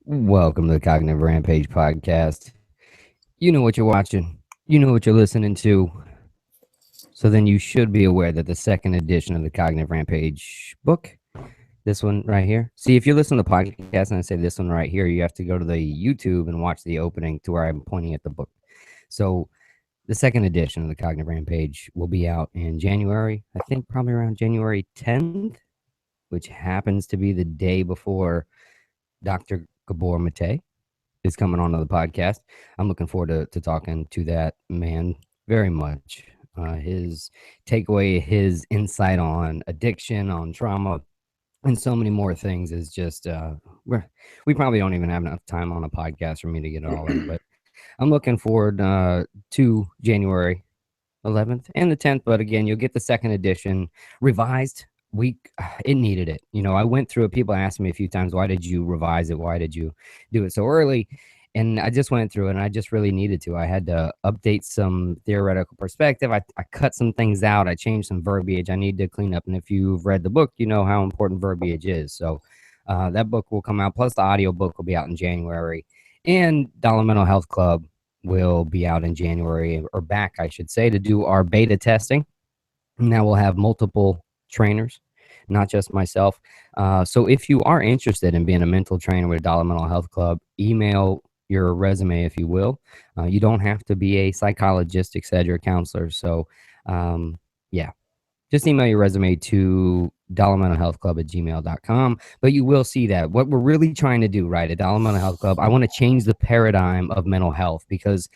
Welcome to the Cognitive Rampage Podcast. You know what you're watching. You know what you're listening to. So then you should be aware that the second edition of the Cognitive Rampage book, this one right here. See, if you're listening to the podcast and I say this one right here, you have to go to the YouTube and watch the opening to where I'm pointing at the book. So the second edition of the Cognitive Rampage will be out in January. I think probably around January 10th, which happens to be the day before Dr. Gabor Mate is coming onto the podcast. I'm looking forward to talking to that man very much. His takeaway, his insight on addiction, on trauma, and so many more things is just we probably don't even have enough time on a podcast for me to get it all in. But I'm looking forward to January 11th and the 10th. But again, you'll get the second edition revised. It needed it. You know, I went through it. People asked me a few times, why did you revise it? Why did you do it so early? And I just went through it and I just really needed to. I had to update some theoretical perspective. I cut some things out. I changed some verbiage. I need to clean up. And if you've read the book, you know how important verbiage is. So that book will come out. Plus the audio book will be out in January. And Dollar Mental Health Club will be out in January, or back, I should say, to do our beta testing. Now we'll have multiple trainers, not just myself. So if you are interested in being a mental trainer with Dollar Mental Health Club, email your resume, if you will. You don't have to be a psychologist, etc., or counselor. So yeah, just email your resume to dollarmentalhealthclub@gmail.com. But you will see that what we're really trying to do, right, at Dollar Mental Health Club, I want to change the paradigm of mental health, because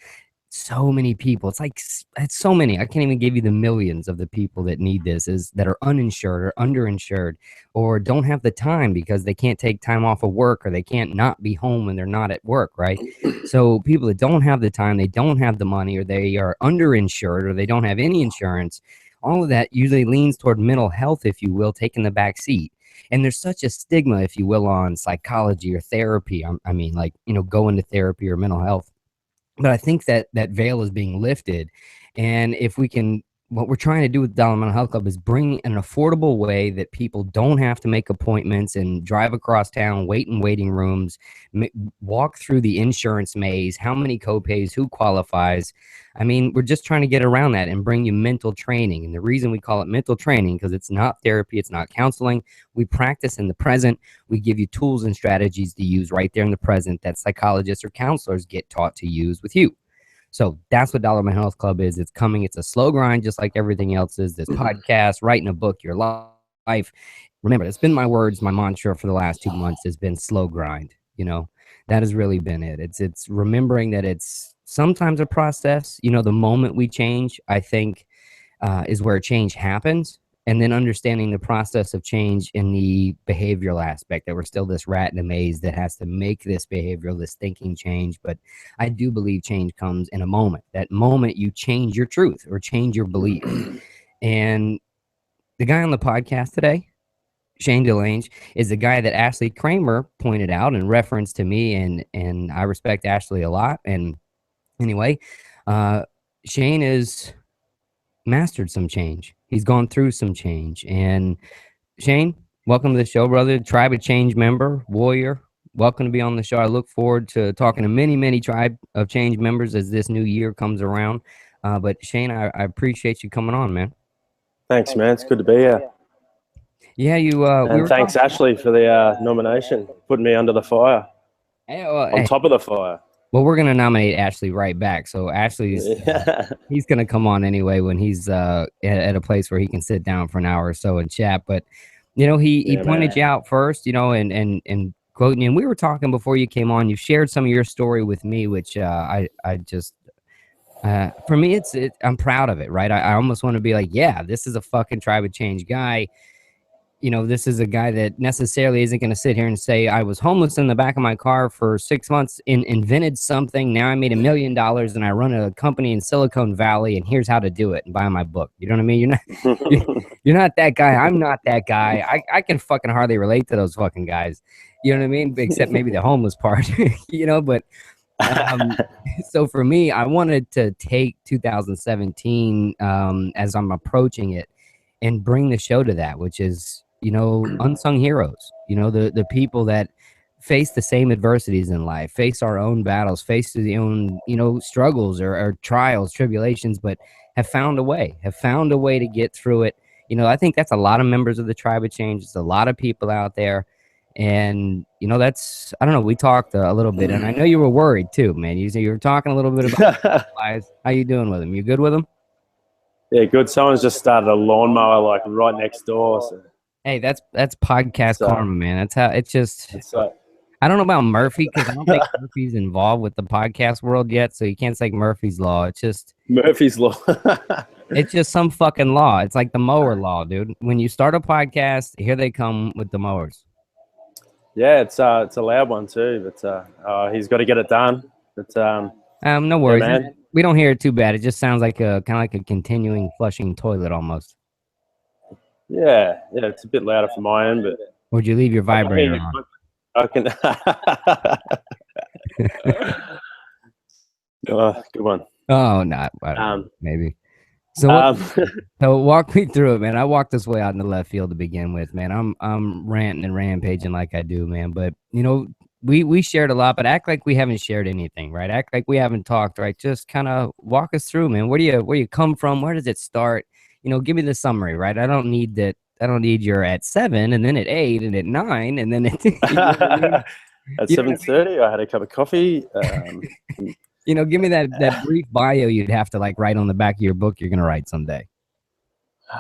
so many people, it's so many, I can't even give you the millions of the people that need this, that are uninsured or underinsured, or don't have the time because they can't take time off of work, or they can't not be home when they're not at work, right? So people that don't have the time, they don't have the money, or they are underinsured, or they don't have any insurance, all of that usually leans toward mental health, if you will, taking the back seat. And there's such a stigma, if you will, on psychology or therapy. I mean, like, you know, going to therapy or mental health. But I think that veil is being lifted. And if we can, what we're trying to do with Dollar Mental Health Club is bring an affordable way that people don't have to make appointments and drive across town, wait in waiting rooms, walk through the insurance maze, how many copays, who qualifies. I mean, we're just trying to get around that and bring you mental training. And the reason we call it mental training, because it's not therapy, it's not counseling. We practice in the present. We give you tools and strategies to use right there in the present that psychologists or counselors get taught to use with you. So that's what Dollar Mental Health Club is. It's coming. It's a slow grind, just like everything else is. This podcast, writing a book, your life. Remember, it's been my words, my mantra for the last 2 months has been slow grind. You know, that has really been it. It's remembering that it's sometimes a process. You know, the moment we change, I think, is where change happens. And then understanding the process of change in the behavioral aspect, that we're still this rat in a maze that has to make this behavioral, this thinking change. But I do believe change comes in a moment. That moment you change your truth or change your belief. And the guy on the podcast today, Shane Delange, is the guy that Ashley Kramer pointed out and referenced to me. And I respect Ashley a lot. And anyway, Shane has mastered some change. He's gone through some change. And Shane, welcome to the show, brother. Tribe of Change member, warrior. Welcome to be on the show. I look forward to talking to many, many Tribe of Change members as this new year comes around. But Shane, I appreciate you coming on, man. Thanks, man. It's good to be here. Yeah, you. And thanks, Ashley, for the nomination, putting me under the fire, on top of the fire. Well, we're gonna nominate Ashley right back. So Ashley's he's gonna come on anyway when he's at a place where he can sit down for an hour or so and chat. But you know, he pointed you out first, you know, and quoting you. And we were talking before you came on. You shared some of your story with me, which I just for me, I'm proud of it, right? I almost want to be like, yeah, this is a fucking Tribe of Change guy. You know, this is a guy that necessarily isn't going to sit here and say, I was homeless in the back of my car for 6 months and invented something. Now I made $1 million and I run a company in Silicone Valley and here's how to do it, and buy my book. You know what I mean? You're not that guy. I'm not that guy. I can fucking hardly relate to those fucking guys. You know what I mean? Except maybe the homeless part, you know, but so for me, I wanted to take 2017 as I'm approaching it and bring the show to that, which is, you know, unsung heroes, you know, the people that face the same adversities in life, face our own battles, face the own, struggles or trials, tribulations, but have found a way to get through it. I think that's a lot of members of the Tribe of Change. It's a lot of people out there. And, that's, I don't know, we talked a little bit, and I know you were worried too, man. You were talking a little bit about lives. How you doing with them? You good with them? Yeah, good. Someone's just started a lawnmower like right next door. So. Hey, that's podcast karma, man. That's how it's just. I don't know about Murphy, because I don't think Murphy's involved with the podcast world yet, so you can't say Murphy's Law. It's just Murphy's Law. It's just some fucking law. It's like the mower law, dude. When you start a podcast, here they come with the mowers. Yeah, it's a loud one too, but he's got to get it done. But no worries, yeah, man. We don't hear it too bad. It just sounds like kind of like a continuing flushing toilet almost. Yeah, it's a bit louder for my end, but. Would you leave your vibrator on? I can. Good one. Oh, not maybe. So, so walk me through it, man. I walked this way out in the left field to begin with, man. I'm ranting and rampaging like I do, man. But we shared a lot, but act like we haven't shared anything, right? Act like we haven't talked, right? Just kind of walk us through, man. Where you come from? Where does it start? Give me the summary, right? I don't need that. I don't need you're at 7 and then at 8 and at 9 and then at at 7:30 I had a cup of coffee. Give me that brief bio you'd have to like write on the back of your book you're gonna write someday.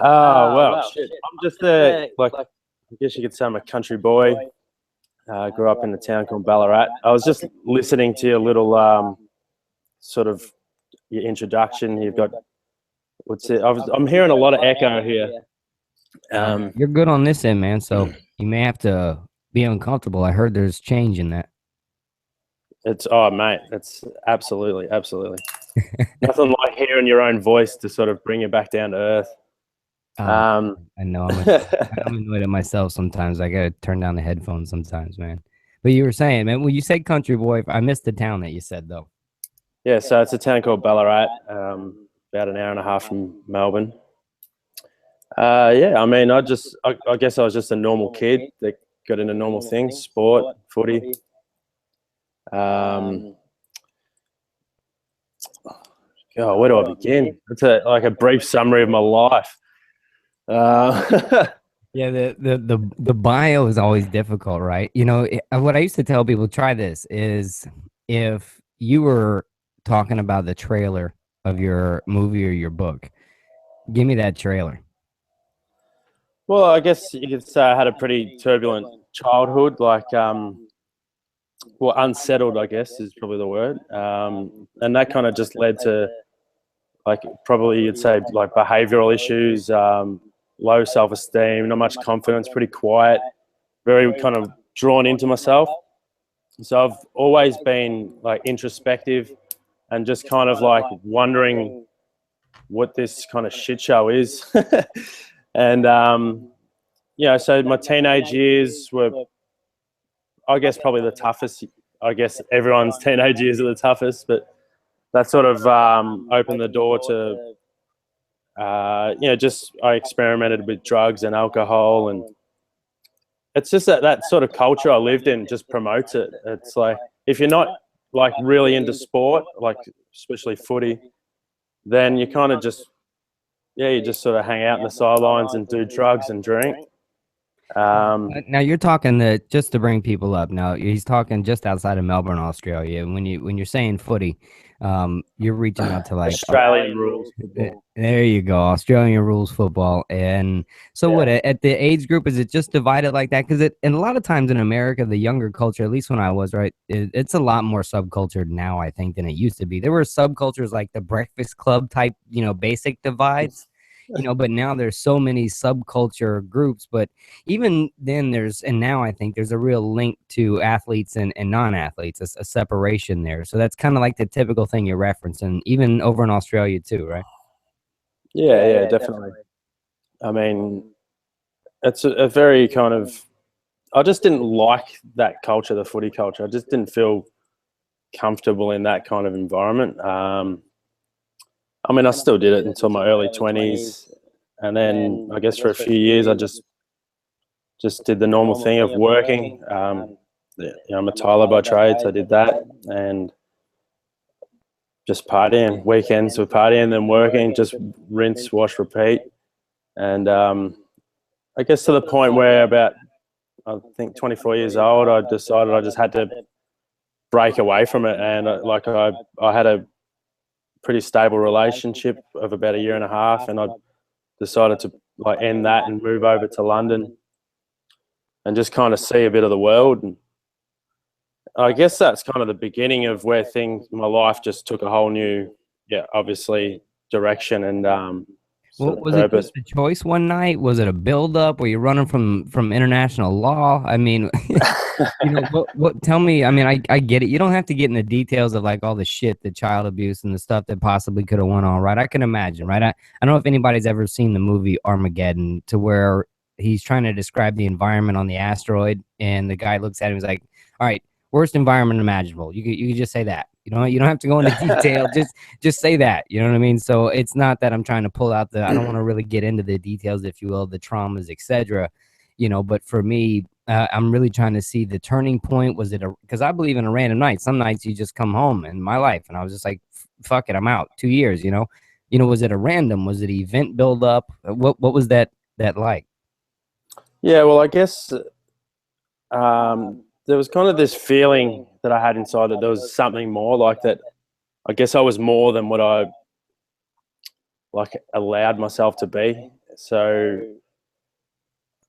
Oh well, shit. I'm just like I guess you could say I'm a country boy. Grew up in a town called Ballarat. I was just listening to your little sort of your introduction. You've got I'm hearing a lot of echo here. You're good on this end, man, so you may have to be uncomfortable. I heard there's change in that. Mate, it's absolutely nothing like hearing your own voice to sort of bring you back down to earth. I know I'm annoyed at myself sometimes. I gotta turn down the headphones sometimes, man. But you were saying, man, when you said country boy, I missed the town that you said though. Yeah, so it's a town called Ballarat, about an hour and a half from Melbourne. I mean, I guess I was just a normal kid that got into normal things, sport, footy. Where do I begin? It's like a brief summary of my life. Yeah, the bio is always difficult, right? What I used to tell people, try this, is if you were talking about the trailer of your movie or your book, give me that trailer. Well, I guess you could say I had a pretty turbulent childhood, like, unsettled, I guess, is probably the word. And that kind of just led to, like, probably you'd say, like, behavioral issues, low self-esteem, not much confidence, pretty quiet, very kind of drawn into myself. So I've always been, like, introspective and just kind of, like, wondering what this kind of shit show is. And, so my teenage years were, I guess, probably the toughest. I guess everyone's teenage years are the toughest, but that sort of opened the door to, I experimented with drugs and alcohol, and it's just that sort of culture I lived in just promotes it. It's like, if you're not, like, really into sport, like especially footy, then you kind of just, you just sort of hang out in the sidelines and do drugs and drink. Now you're talking just to bring people up. Now he's talking just outside of Melbourne, Australia. When you're saying footy, you're reaching out to like Australian rules football. There you go, Australian rules football. And so what at the age group, is it just divided like that? Because and a lot of times in America, the younger culture, at least when I was it's a lot more subcultured now, I think, than it used to be. There were subcultures like the Breakfast Club type, basic divides. But now there's so many subculture groups, but even then now I think there's a real link to athletes and non-athletes, a separation there. So that's kind of like the typical thing you're referencing, even over in Australia too, right? Yeah, definitely. I mean, it's a very kind of, I just didn't like that culture, the footy culture. I just didn't feel comfortable in that kind of environment. I mean, I still did it until my early 20s. And then I guess for a few years, I just did the normal thing of working. I'm a Tyler by trade, so I did that, and just partying. Weekends were partying, then working, just rinse, wash, repeat. And I guess to the point where about, I think 24 years old, I decided I just had to break away from it. And I had a pretty stable relationship of about 1.5 years, and I decided to end that and move over to London and just kind of see a bit of the world. And I guess that's kind of the beginning of where my life just took a whole new, obviously direction and was it just a choice one night? Was it a build-up? Were you running from international law? I mean, what? Tell me. I mean, I get it. You don't have to get in the details of all the shit, the child abuse and the stuff that possibly could have went on, right? I can imagine, right? I don't know if anybody's ever seen the movie Armageddon, to where he's trying to describe the environment on the asteroid, and the guy looks at him, he's like, "All right, worst environment imaginable." You could just say that. You don't have to go into detail. just say that. You know what I mean? So it's not that I'm trying to pull out I don't want to really get into the details, if you will, the traumas, etc. But for me, I'm really trying to see the turning point. Was it because I believe in a random night. Some nights you just come home in my life, and I was just like, fuck it, I'm out. 2 years. Was it a random? Was it event build up? What was that like? Yeah, well, I guess there was kind of this feeling that I had inside that there was something more, like that. I guess I was more than what I allowed myself to be. So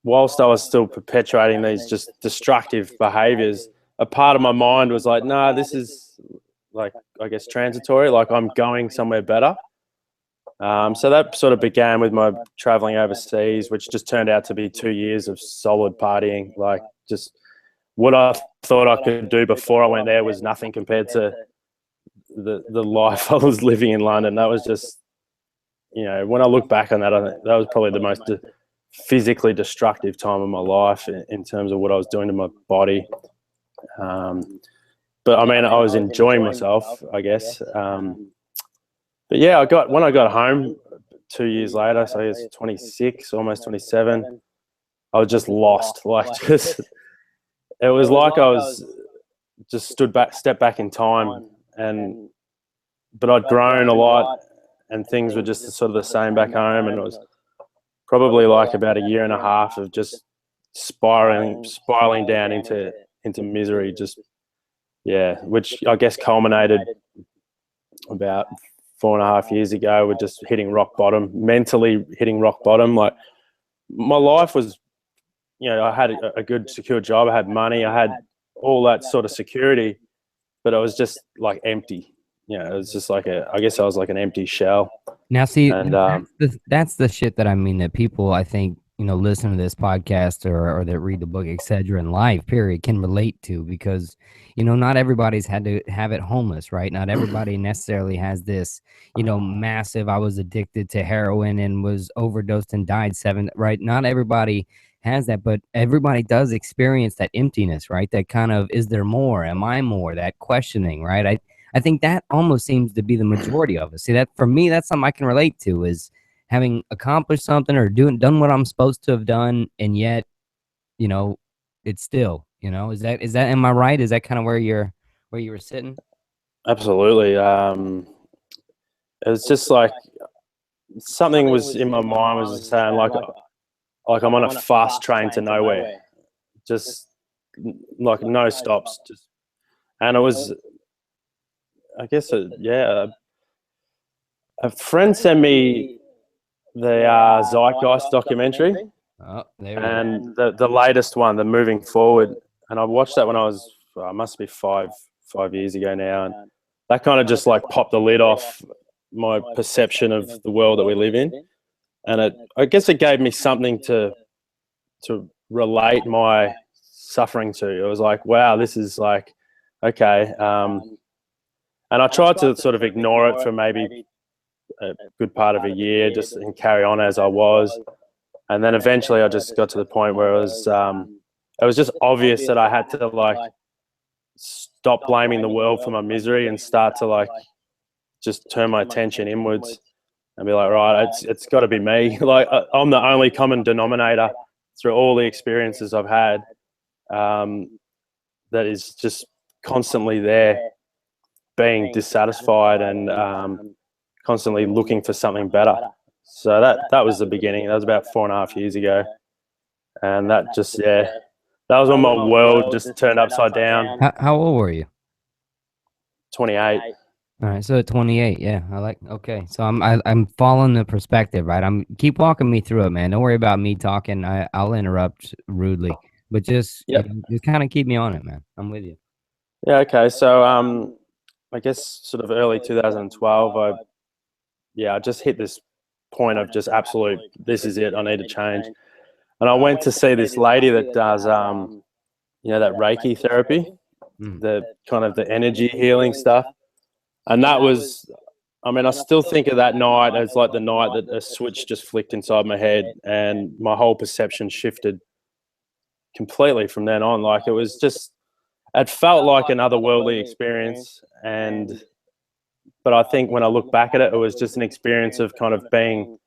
whilst I was still perpetuating these just destructive behaviors, a part of my mind was like, nah, this is I guess transitory. I'm going somewhere better. So that sort of began with my traveling overseas, which just turned out to be 2 years of solid partying. Just what I thought I could do before I went there was nothing compared to the life I was living in London. That was just, when I look back on that, I think that was probably the most physically destructive time of my life in terms of what I was doing to my body. But I mean, I was enjoying myself, I guess. But yeah, when I got home 2 years later, so I was 26, almost 27, I was just lost. It was like I was just stepped back in time, but I'd grown a lot, and things were just sort of the same back home, and it was probably about 1.5 years of just spiraling down into misery, which I guess culminated about 4.5 years ago with just hitting rock bottom, mentally hitting rock bottom. My life was, I had a good secure job, I had money, I had all that sort of security, but I was just empty. It was just I guess I was like an empty shell. Now, see, and that's the shit that I mean that people, I think, listen to this podcast or that read the book, etc., in life, period, can relate to, because, not everybody's had to have it homeless, right? Not everybody necessarily has this, massive, I was addicted to heroin and was overdosed and died 7, right? Not everybody has that, but everybody does experience that emptiness, right? That kind of, is there more? Am I more? That questioning, right? I think that almost seems to be the majority of us. See, that for me, that's something I can relate to, is having accomplished something or done what I'm supposed to have done, and yet, it's still, is that am I right? Is that kind of where you were sitting? Absolutely. It was just something was in my mind was saying I'm on a fast train to nowhere, just no stops, and it was, I guess, a friend sent me the Zeitgeist documentary, and the latest one, the Moving Forward, and I watched that when I was, must be five years ago now, and that kind of just popped the lid off my perception of the world that we live in, and I guess it gave me something to relate my suffering to. It was wow, this is okay. And I tried to sort of ignore it for maybe a good part of a year, just and carry on as I was. And then eventually I just got to the point where it was just obvious that I had to stop blaming the world for my misery and start to just turn my attention inwards and be right, it's got to be me. I'm the only common denominator through all the experiences I've had. that is just constantly there, being dissatisfied and constantly looking for something better. So that was the beginning. That was about 4.5 years ago, and that just that was when my world just turned upside down. How old were you? 28. All right, so at 28, yeah, okay. So I'm following the perspective, right? Keep walking me through it, man. Don't worry about me talking. I'll interrupt rudely, but just just kind of keep me on it, man. I'm with you. Yeah, okay. So I guess sort of early 2012, I just hit this point of just absolute, this is it, I need to change. And I went to see this lady that does that Reiki therapy, the kind of the energy healing stuff. And that was, I mean, I still think of that night as like the night that a switch just flicked inside my head and my whole perception shifted completely from then on. Like it was just, it felt like an otherworldly experience. But I think when I look back at it, it was just an experience of kind of being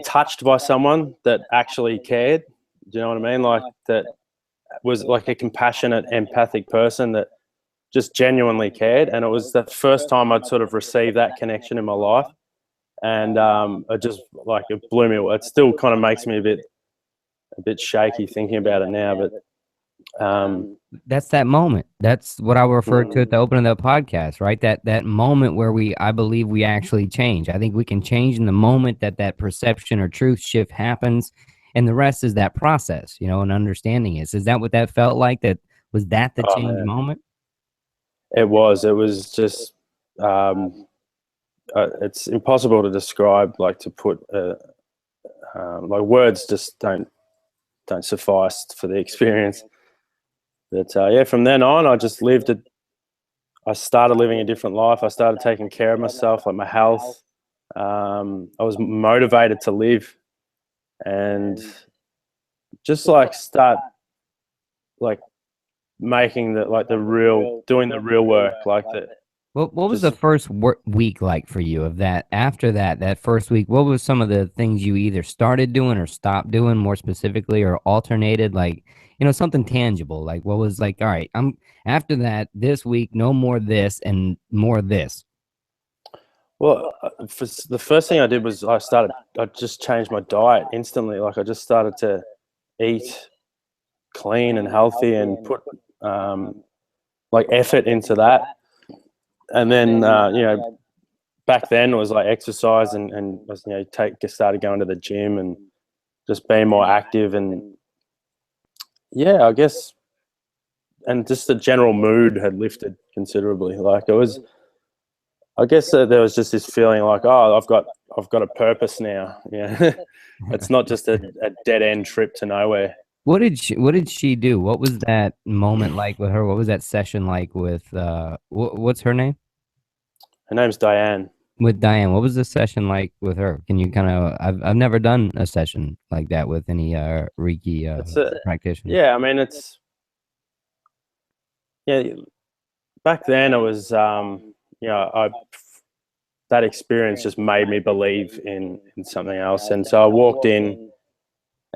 touched by someone that actually cared. Do you know what I mean? Like that was like a compassionate, empathic person that just genuinely cared. And it was the first time I'd sort of received that connection in my life. And it just like, it blew me away. It still kind of makes me a bit shaky thinking about it now, but that's that moment. That's what I referred to at the opening of the podcast, right? That moment where I believe we actually change. I think we can change in the moment that perception or truth shift happens, and the rest is that process, and understanding is that what that felt like? Was that the change moment? It was just it's impossible to describe, like to put like words just don't suffice for the experience. But from then on, I started living a different life. I started taking care of myself, like my health. I was motivated to live, and just like start like making doing the real work, like that. What was the first week like for you of that? After that first week, what was some of the things you either started doing or stopped doing, more specifically, or alternated? Like, something tangible. Like, what was like? All right, after that this week, no more this and more this. Well, the first thing I did was I just changed my diet instantly. Like I just started to eat clean and healthy and put like effort into that. And then, back then it was like exercise and started going to the gym and just being more active. And I guess, and just the general mood had lifted considerably. Like it was, I guess there was just this feeling like, oh, I've got a purpose now. Yeah. It's not just a dead end trip to nowhere. What did she do? What was that moment like with her? What was that session like with what's her name? Her name's Diane. With Diane, what was the session like with her? Can you kind of? I've never done a session like that with any Reiki practitioner. Yeah, I mean back then it was that experience just made me believe in something else, and so I walked in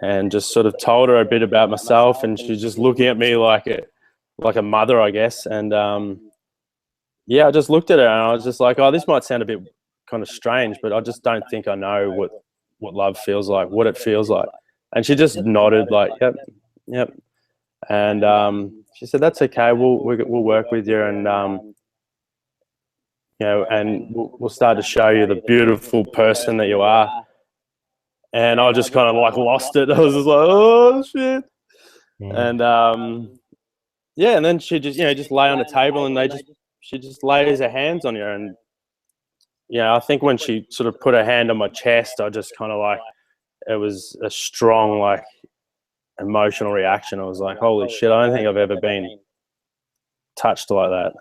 and just sort of told her a bit about myself, and she's just looking at me like a mother, I guess. And I just looked at her and I was just like, oh, this might sound a bit kind of strange, but I just don't think I know what love feels like, what it feels like. And she just nodded like, yep. And she said, that's okay, we'll work with you, and and we'll start to show you the beautiful person that you are. And I just kind of like lost it. I was just like, oh shit. Yeah. And and then she just lay on the table, and she just lays her hands on you. And I think when she sort of put her hand on my chest, I just kind of like, it was a strong like emotional reaction. I was like, holy shit, I don't think I've ever been touched like that.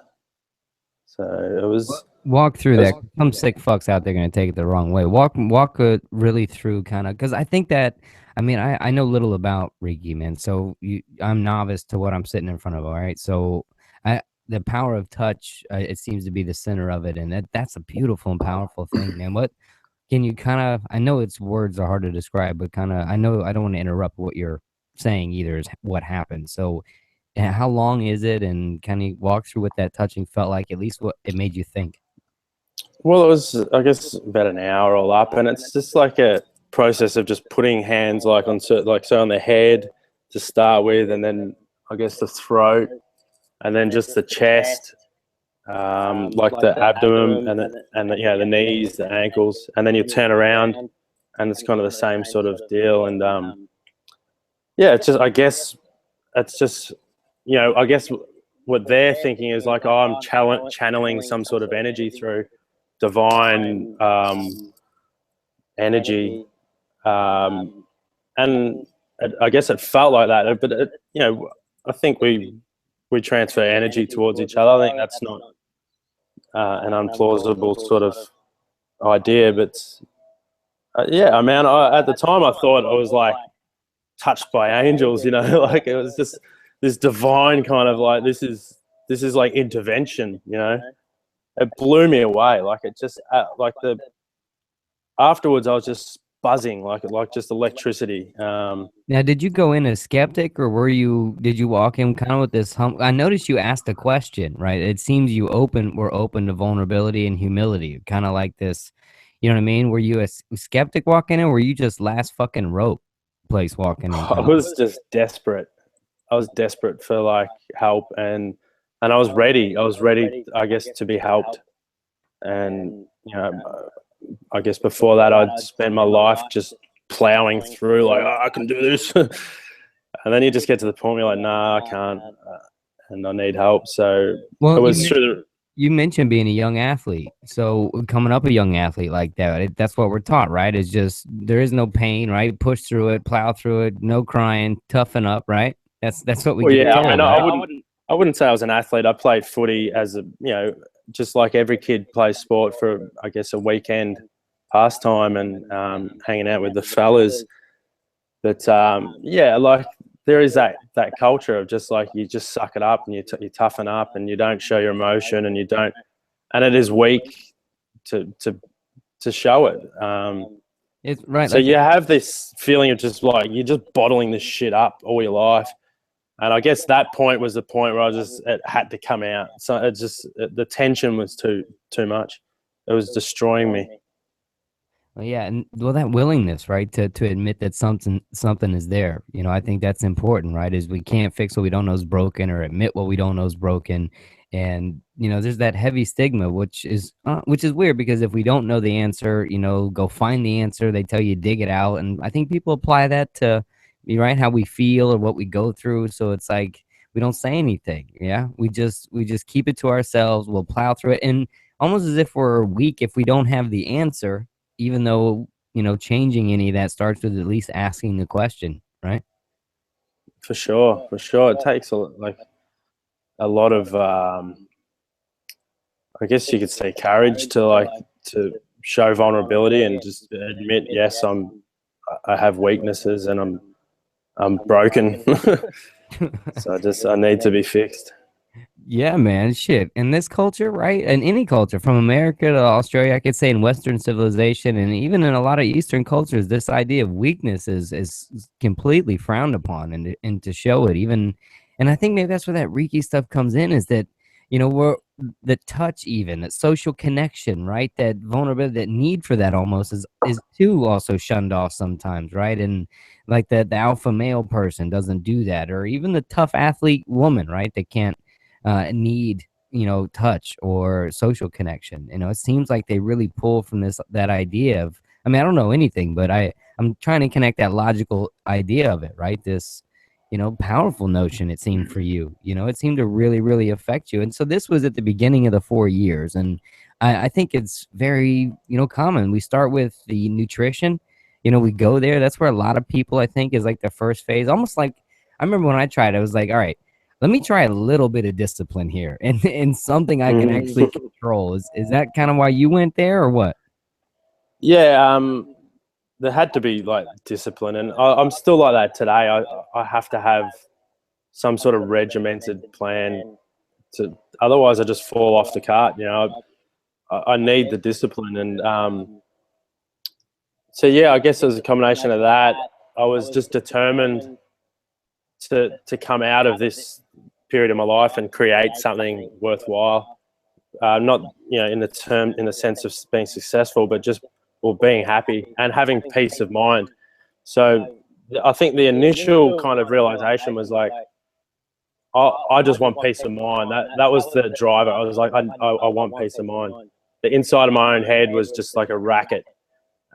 So it was. Walk through that. Some sick fucks out there going to take it the wrong way. Walk really through kind of, because I think that, I mean, I know little about Reiki, man. So I'm novice to what I'm sitting in front of. All right. So the power of touch, it seems to be the center of it. And that's a beautiful and powerful thing, man. What can you kind of, I know words are hard to describe, but kind of, I know I don't want to interrupt what you're saying either, is what happened. So how long is it? And kind of walk through what that touching felt like, at least what it made you think. Well, it was, I guess, about an hour all up, and it's just like a process of just putting hands like on so on the head to start with, and then I guess the throat, and then just the chest, like the abdomen, and the knees, the ankles, and then you turn around, and it's kind of the same sort of deal. And yeah, it's just, I guess, it's just, I guess what they're thinking is like, oh, I'm channeling some sort of energy through divine energy, and I guess it felt like that. But I think we transfer energy towards each other. I think that's not an unplausible sort of idea. But yeah, I mean, at the time I thought I was like touched by angels. Like it was just this divine kind of like this is like intervention. It blew me away. Like it just afterwards I was just buzzing like just electricity. Now, did you go in as skeptic, or did you walk in kind of with this hump? I noticed you asked a question, right? It seems you were open to vulnerability and humility, kind of like this, you know what I mean? Were you a skeptic walking in, or were you just last fucking rope place walking in? I was just desperate. I was desperate for like help, and I was ready. I guess, to be helped. And I guess before that I'd spent my life just plowing through like, oh, I can do this. And then you just get to the point where you're like, nah, I can't, and I need help. So it was you mentioned being a young athlete. So coming up a young athlete like that, that's what we're taught, right? It's just, there is no pain, right? Push through it, plow through it, no crying, toughen up, right? That's what we get. Yeah, told, I mean, right? I wouldn't say I was an athlete. I played footy as just like every kid plays sport for, I guess, a weekend pastime and hanging out with the fellas. But yeah, like there is that culture of just like you just suck it up and you toughen up and you don't show your emotion and it is weak to show it. It's right. So you have this feeling of just like you're just bottling this shit up all your life. And I guess that point was the point where it had to come out. So the tension was too much. It was destroying me. Well, yeah, and that willingness, right, to admit that something is there. I think that's important, right? Is we can't fix what we don't know is broken, or admit what we don't know is broken. And there's that heavy stigma, which is weird, because if we don't know the answer, go find the answer. They tell you dig it out, and I think people apply that to right how we feel or what we go through. So it's like we don't say anything. Yeah, we just keep it to ourselves. We'll plow through it, and almost as if we're weak if we don't have the answer. Even though, changing any of that starts with at least asking the question, right? For sure. It takes a lot of, I guess you could say, courage to show vulnerability and just admit, yes, I have weaknesses and I'm broken. So I need to be fixed. Yeah, man, shit. In this culture, right? In any culture, from America to Australia, I could say in Western civilization, and even in a lot of Eastern cultures, this idea of weakness is completely frowned upon, and to show it even, and I think maybe that's where that Reiki stuff comes in, is that, we're the touch, even that social connection, right? That vulnerability, that need for that almost is too also shunned off sometimes, right? And like the alpha male person doesn't do that, or even the tough athlete woman, right? That can't need touch or social connection. It seems like they really pull from that idea of, I mean, I don't know anything, but I'm trying to connect that logical idea of it, right? This powerful notion, it seemed for you. It seemed to really, really affect you. And so this was at the beginning of the 4 years, and I think it's very common. We start with the nutrition. We go there. That's where a lot of people, I think, is like the first phase. Almost like, I remember when I tried, I was like, all right, let me try a little bit of discipline here and something I can actually control. Is that kind of why you went there, or what? Yeah, there had to be like discipline, and I'm still like that today. I have to have some sort of regimented plan otherwise I just fall off the cart. I need the discipline, and so yeah, I guess it was a combination of that. I was just determined to come out of this period of my life and create something worthwhile. Not, you know, in the sense of being successful, but just, well, being happy and having peace of mind. So I think the initial kind of realization was like, I just want peace of mind. That was the driver. I was like, I want peace of mind. The inside of my own head was just like a racket.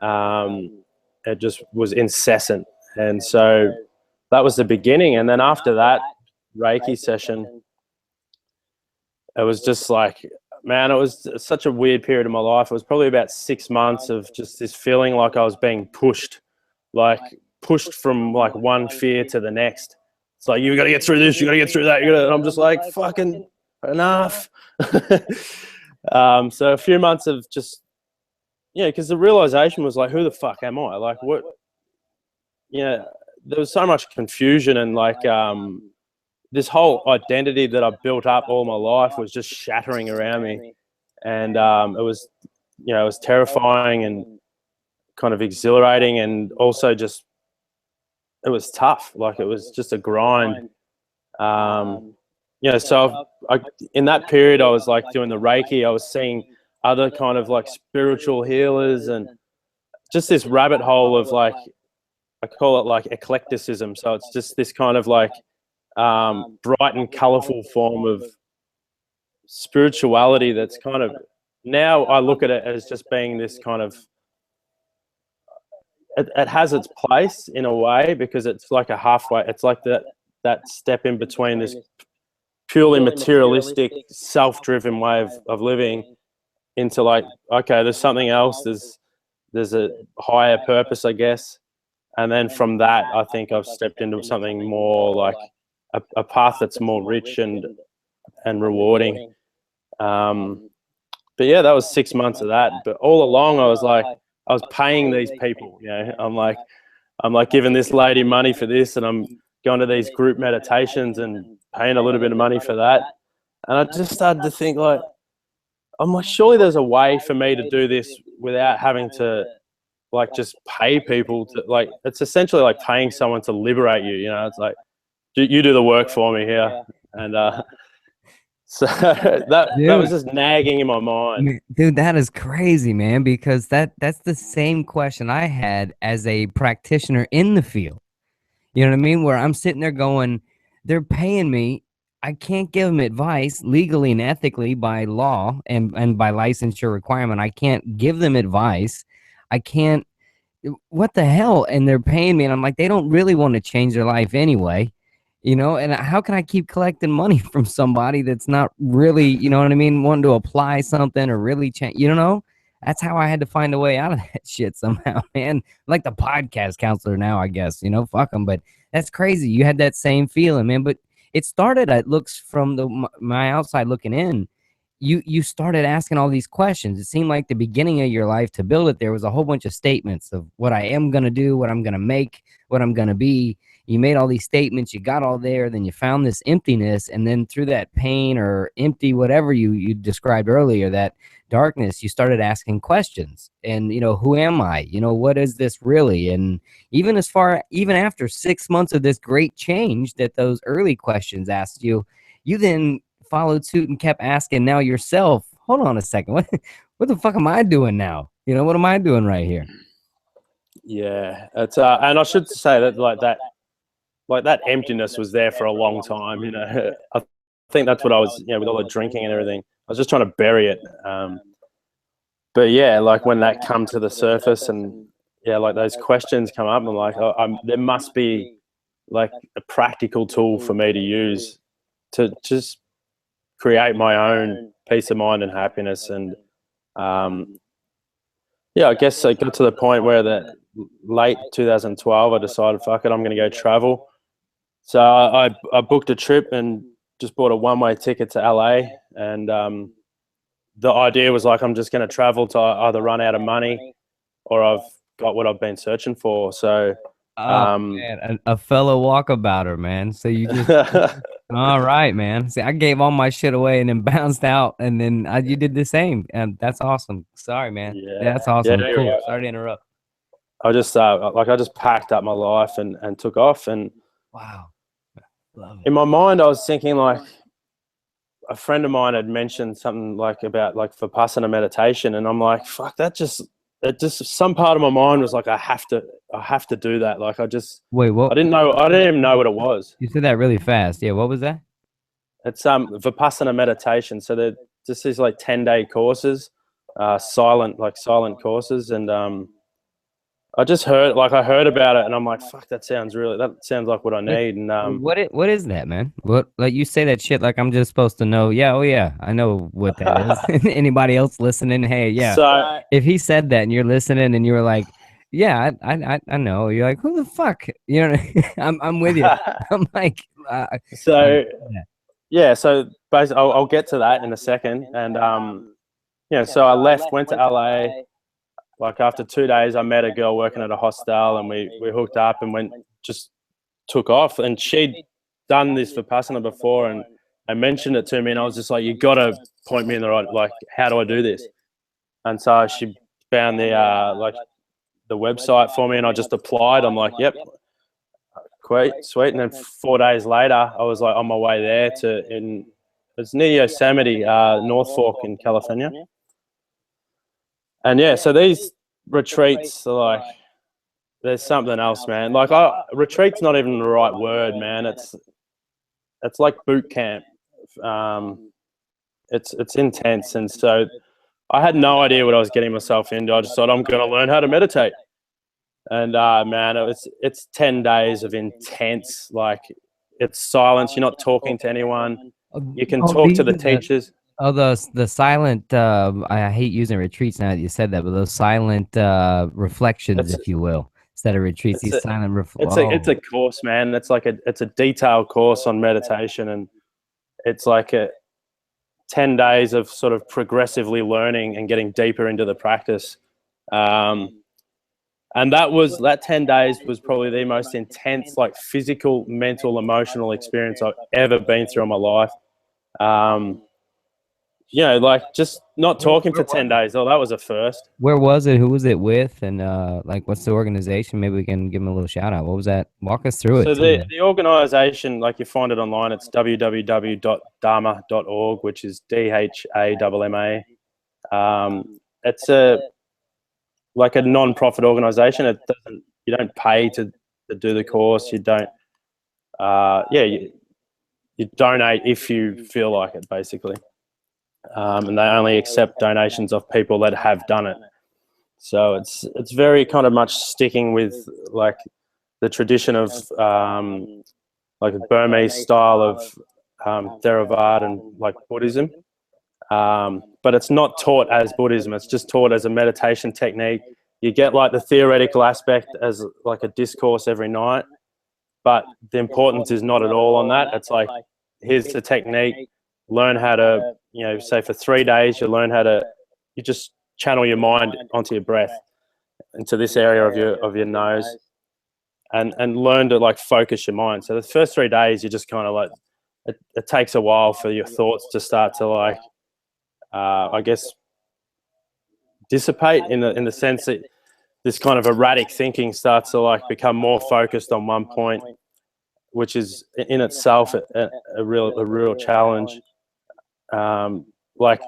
It just was incessant. And so that was the beginning. And then after that Reiki session, it was just like, man, it was such a weird period of my life. It was probably about 6 months of just this feeling like I was being pushed from like one fear to the next. It's like, you got to get through this, you got to get through that. And I'm just like, fucking enough. So a few months of just, yeah, because the realization was like, who the fuck am I? Like, what? Yeah, there was so much confusion, and like this whole identity that I built up all my life was just shattering around me. And it was, you know, it was terrifying and kind of exhilarating, and also just, it was tough. Like, it was just a grind. You know, so in that period, I was like doing the Reiki. I was seeing other kind of like spiritual healers, and just this rabbit hole of like, I call it like eclecticism. So it's just this kind of like bright and colorful form of spirituality that's kind of, now I look at it as just being this kind of, it has its place in a way, because it's like a halfway, it's like that step in between this purely materialistic, self-driven way of living into like, okay, there's something else, there's a higher purpose, I guess. And then from that, I think I've stepped into something more like a path that's more rich and rewarding. But yeah, that was 6 months of that. But all along, I was paying these people. You know, I'm like giving this lady money for this, and I'm going to these group meditations and paying a little bit of money for that. And I just started to think, like, I'm like, surely there's a way for me to do this without having to like just pay people to, like, it's essentially like paying someone to liberate you. You know, it's like, you do the work for me here. And so that was just nagging in my mind. Dude, that is crazy, man, because that's the same question I had as a practitioner in the field. You know what I mean? Where I'm sitting there going, they're paying me. I can't give them advice legally and ethically by law and by licensure requirement. I can't give them advice. I can't, what the hell? And they're paying me. And I'm like, they don't really want to change their life anyway. You know, and how can I keep collecting money from somebody that's not really, you know what I mean, wanting to apply something or really change, you know? That's how I had to find a way out of that shit somehow, man. Like the podcast counselor now, I guess, you know, fuck them. But that's crazy. You had that same feeling, man. But it started, it looks from my outside looking in, you started asking all these questions. It seemed like the beginning of your life to build it, there was a whole bunch of statements of what I am going to do, what I'm going to make, what I'm going to be. You made all these statements, you got all there, then you found this emptiness, and then through that pain or empty, whatever you described earlier, that darkness, you started asking questions. And, you know, who am I? You know, what is this really? And even after 6 months of this great change that those early questions asked you, you then followed suit and kept asking now yourself, hold on a second, what the fuck am I doing now? You know, what am I doing right here? Yeah, it's and I should say that like that emptiness was there for a long time. You know, I think that's what I was, you know, with all the drinking and everything, I was just trying to bury it. But yeah, like when that come to the surface and yeah, like those questions come up, I'm like, there must be like a practical tool for me to use to just create my own peace of mind and happiness. And yeah, I guess it got to the point where that late 2012, I decided, fuck it, I'm going to go travel. So I booked a trip and just bought a one-way ticket to LA. And the idea was like, I'm just going to travel to either run out of money or I've got what I've been searching for. So man, a fellow walkabouter, man. So you just all right, man. See, I gave all my shit away and then bounced out, and then you did the same, and that's awesome. Sorry, man. Yeah, that's awesome. Yeah, cool. Sorry to interrupt. I just I just packed up my life and took off. And wow, Love in it. my mind, I was thinking like a friend of mine had mentioned something like about like Vipassana meditation, and I'm like, fuck, it just some part of my mind was like, I have to do that. Like I Wait, what? I didn't even know what it was. You said that really fast. Yeah, what was that? It's Vipassana meditation. So this is like 10-day courses, silent courses, and I heard about it, and I'm like, fuck, that sounds like what I Wait, need. And what is that, man? What, like, you say that shit like I'm just supposed to know? Yeah, oh yeah, I know what that is. Anybody else listening? Hey, yeah. so If he said that and you're listening and you were like, yeah, I know. You're like, who the fuck? You know, I'm with you. I'm like, so yeah. yeah, so basically, I'll get to that in a second. And so I left, went to LA. Like after 2 days, I met a girl working at a hostel, and we hooked up and just took off. And she'd done this Vipassana before, and I mentioned it to me, and I was just like, you got to point me in the right, like, how do I do this? And so she found the website for me, and I just applied. I'm like, yep, great, sweet. And then 4 days later, I was like on my way there it's near Yosemite, North Fork in California. And yeah, so these retreats are like, there's something else, man. Like retreat's not even the right word, man. It's like boot camp. It's intense. And so I had no idea what I was getting myself into. I just thought, I'm going to learn how to meditate. And man, it's 10 days of intense, like, it's silence. You're not talking to anyone. You can talk to the teachers. The silent. I hate using retreats now that you said that, but those silent reflections, It's if you will, instead of retreats, it's these a, silent it's a course, man. It's a detailed course on meditation, and it's like 10 days of sort of progressively learning and getting deeper into the practice. And that 10 days was probably the most intense, like, physical, mental, emotional experience I've ever been through in my life. Like just not talking for 10 days. Oh, that was a first. Where was it? Who was it with? And like, what's the organization? Maybe we can give them a little shout out. What was that? Walk us through So it too. the organization, like, you find it online, it's www.dharma.org, which is DHAMMA. It's a non-profit organization. You don't pay to do the course. You don't, you donate if you feel like it, basically. And they only accept donations of people that have done it. So it's very kind of much sticking with, like, the tradition of like a Burmese style of Theravada and, like, Buddhism. But it's not taught as Buddhism. It's just taught as a meditation technique. You get, like, the theoretical aspect as, like, a discourse every night, but the importance is not at all on that. It's like, here's the technique. Learn how to, say for 3 days, you just channel your mind onto your breath, into this area of your nose, and learn to, like, focus your mind. So the first 3 days, you just kind of, like, it takes a while for your thoughts to start to, like, I guess, dissipate, in the sense that this kind of erratic thinking starts to, like, become more focused on one point, which is in itself a real challenge. Like,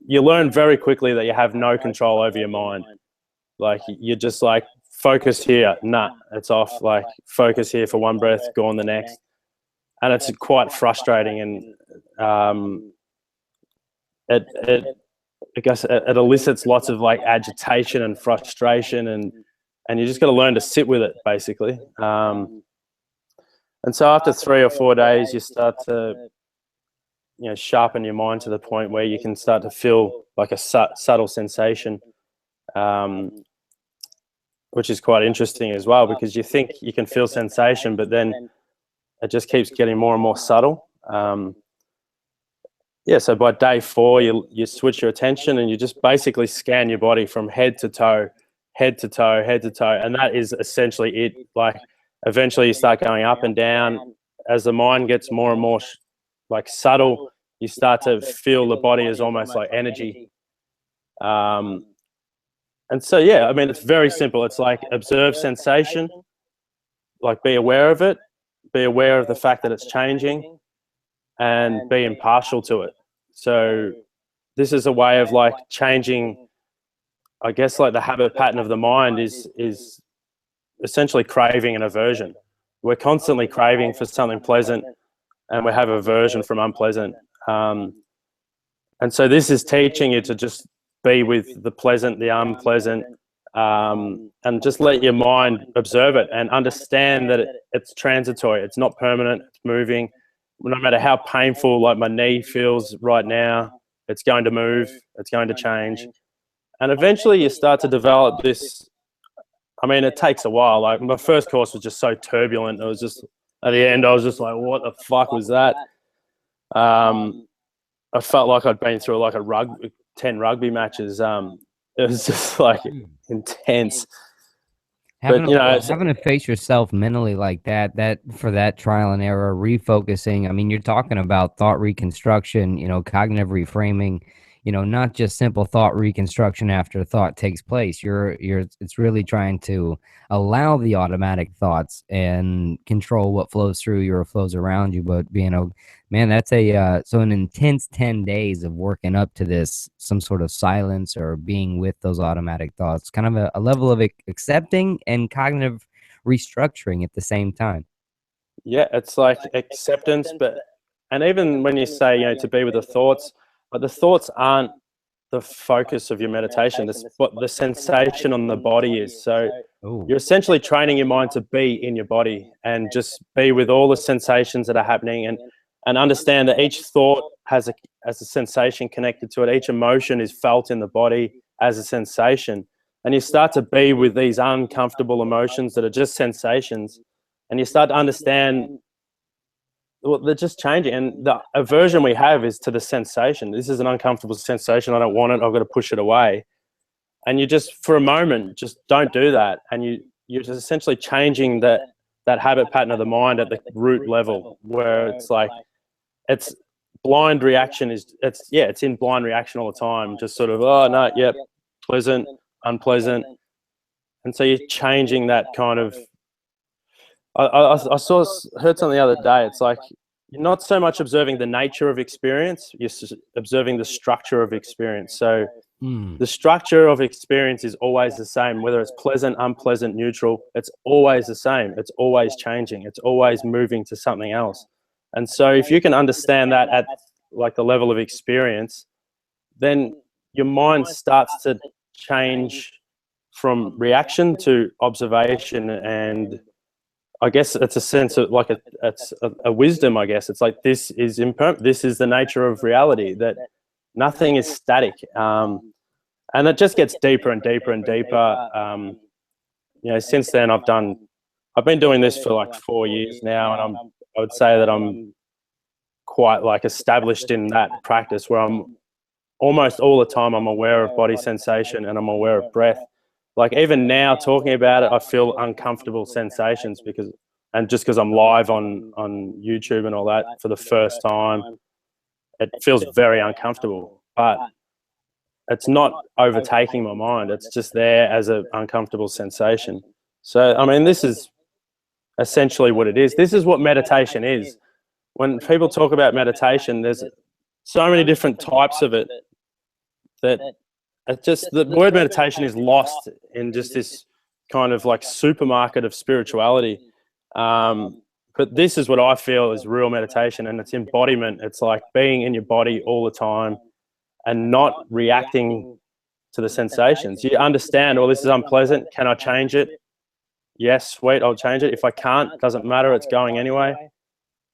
you learn very quickly that you have no control over your mind. Like, you're just like, focus here, nah, it's off. Like, focus here for one breath, go on the next. And it's quite frustrating, and I guess it elicits lots of, like, agitation and frustration, and you just got to learn to sit with it, basically. And so after 3 or 4 days, you start to, sharpen your mind to the point where you can start to feel, like, a subtle sensation, which is quite interesting as well, because you think you can feel sensation, but then it just keeps getting more and more subtle. So by day 4, you switch your attention, and you just basically scan your body from head to toe, head to toe, head to toe, and that is essentially it. Like, eventually you start going up and down. As the mind gets more and more, like, subtle, you start to feel the body is almost like energy. And so, I mean, it's very simple. It's like, observe sensation, like, be aware of it, be aware of the fact that it's changing, and be impartial to it. So this is a way of like changing, I guess, like the habit pattern of the mind is essentially craving and aversion. We're constantly craving for something pleasant, and we have aversion from unpleasant. And so this is teaching you to just be with the pleasant, the unpleasant, and just let your mind observe it and understand that it's transitory. It's not permanent. It's moving. No matter how painful, like my knee feels right now, it's going to move. It's going to change. And eventually you start to develop this. I mean, it takes a while. Like my first course was just so turbulent. It was just, at the end, I was just like, what the fuck was that? I felt like I'd been through like 10 rugby matches. It was just like intense. Having to face yourself mentally like that for that trial and error, refocusing. I mean, you're talking about thought reconstruction, cognitive reframing, not just simple thought reconstruction after thought takes place. It's really trying to allow the automatic thoughts and control what flows through you or flows around you. But man, that's so an intense 10 days of working up to this, some sort of silence or being with those automatic thoughts, kind of a level of accepting and cognitive restructuring at the same time. Yeah, it's like acceptance, and even when you say, to be with the thoughts, but the thoughts aren't the focus of your meditation. That's what the sensation on the body is. So you're essentially training your mind to be in your body and just be with all the sensations that are happening, and understand that each thought has a sensation connected to it. Each emotion is felt in the body as a sensation. And you start to be with these uncomfortable emotions that are just sensations, and you start to understand, well, they're just changing. And the aversion we have is to the sensation. This is an uncomfortable sensation. I don't want it. I've got to push it away. And you just, for a moment, just don't do that. And you're just essentially changing that habit pattern of the mind at the root level, where it's like, it's blind reaction it's in blind reaction all the time. Just sort of, oh no, yep, pleasant, unpleasant. And so you're changing that kind of, I heard something the other day. It's like, you're not so much observing the nature of experience, you're observing the structure of experience. So the structure of experience is always the same, whether it's pleasant, unpleasant, neutral, it's always the same. It's always changing. It's always moving to something else. And so if you can understand that at like the level of experience, then your mind starts to change from reaction to observation. And I guess it's a sense of like it's a wisdom, I guess. It's like, this is impermanent. This is the nature of reality, that nothing is static. And it just gets deeper and deeper and deeper. Since then I've been doing this for like 4 years now, and I would say that I'm quite like established in that practice, where I'm almost all the time I'm aware of body sensation and I'm aware of breath. Like even now talking about it, I feel uncomfortable sensations because I'm live on YouTube and all that for the first time, it feels very uncomfortable, but it's not overtaking my mind. It's just there as an uncomfortable sensation. So, I mean, this is essentially what it is. This is what meditation is. When people talk about meditation, there's so many different types of it that the word meditation is lost in just this kind of like supermarket of spirituality. But this is what I feel is real meditation, and it's embodiment. It's like being in your body all the time and not reacting to the sensations. You understand, oh, this is unpleasant. Can I change it? Yes, sweet, I'll change it. If I can't, it doesn't matter. It's going anyway.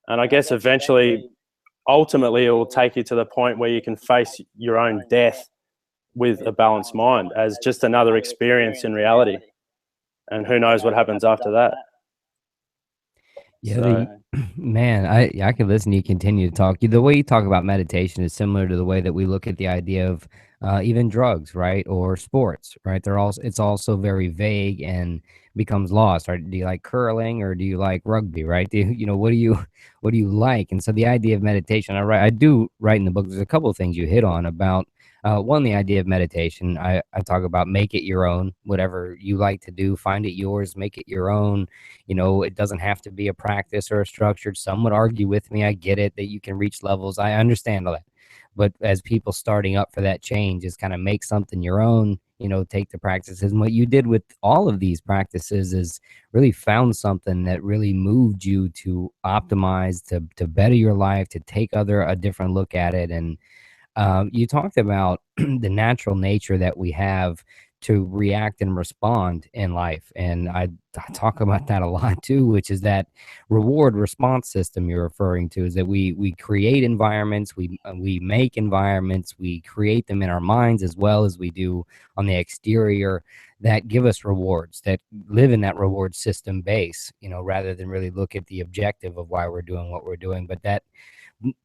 And I guess eventually, ultimately, it will take you to the point where you can face your own death with a balanced mind as just another experience in reality. And who knows what happens after that. Yeah, man, I could listen to you continue to talk. The way you talk about meditation is similar to the way that we look at the idea of even drugs, right, or sports, right? It's also very vague and becomes lost. Right? Do you like curling or do you like rugby, right? What do you like? And so the idea of meditation, I do write in the book. There's a couple of things you hit on about One, the idea of meditation. I talk about make it your own, whatever you like to do, find it yours, make it your own. You know, it doesn't have to be a practice or a structured. Some would argue with me. I get it that you can reach levels. I understand all that. But as people starting up for that change is kind of make something your own, you know, take the practices. And what you did with all of these practices is really found something that really moved you to optimize, to better your life, to take a different look at it. And you talked about the natural nature that we have to react and respond in life. And I talk about that a lot too, which is that reward response system you're referring to, is that we create environments, we make environments, we create them in our minds as well as we do on the exterior, that give us rewards, that live in that reward system base, you know, rather than really look at the objective of why we're doing what we're doing. But that,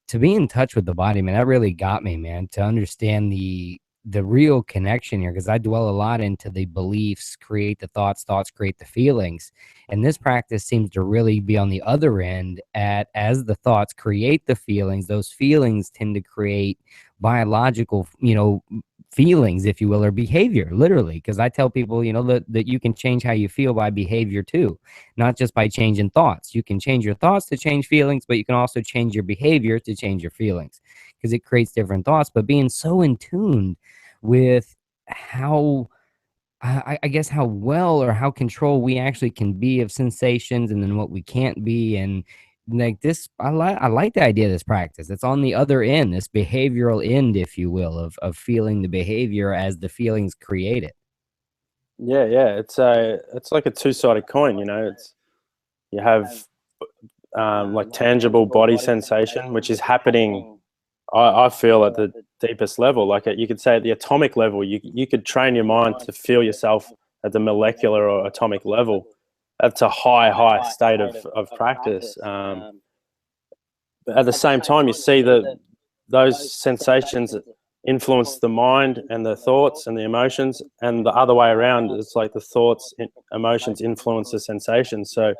to be in touch with the body, man, that really got me, man, to understand the real connection here, because I dwell a lot into the beliefs create the thoughts, thoughts create the feelings. And this practice seems to really be on the other end, at as the thoughts create the feelings, those feelings tend to create biological, you know, feelings, if you will, or behavior, literally. Because I tell people, you know, that you can change how you feel by behavior too, not just by changing thoughts. You can change your thoughts to change feelings, but you can also change your behavior to change your feelings, because it creates different thoughts. But being so in tune with how, I guess, how well or how control we actually can be of sensations, and then what we can't be. And like this, I like the idea of this practice. It's on the other end, this behavioral end, if you will, of feeling the behavior as the feelings create it. Yeah, yeah. It's like a two-sided coin. You know, you have like tangible body sensation, which is happening. I feel at the deepest level, like you could say at the atomic level. You could train your mind to feel yourself at the molecular or atomic level. That's a high state of practice. But at the same time, you see that those sensations influence the mind and the thoughts and the emotions, and the other way around. It's like the thoughts, emotions influence the sensations. So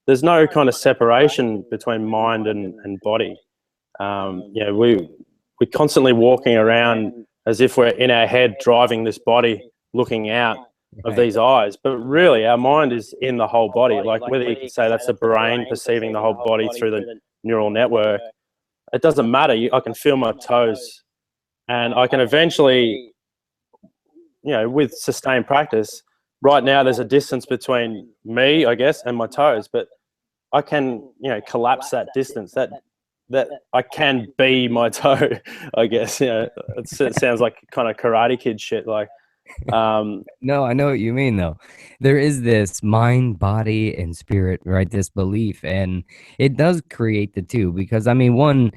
there's no kind of separation between mind and body. Yeah, we're constantly walking around as if we're in our head driving this body, looking out of these eyes, but really our mind is in the whole body. Like, whether you could say that's the brain perceiving the whole body through the neural network, it doesn't matter. I can feel my toes, and I can eventually, you know, with sustained practice, right now there's a distance between me, I guess, and my toes, but I can, you know, collapse that distance. That I can be my toe, I guess. You know, it sounds like kind of Karate Kid shit. Like, No, I know what you mean, though. There is this mind, body, and spirit, right? This belief, and it does create the two. Because I mean, one,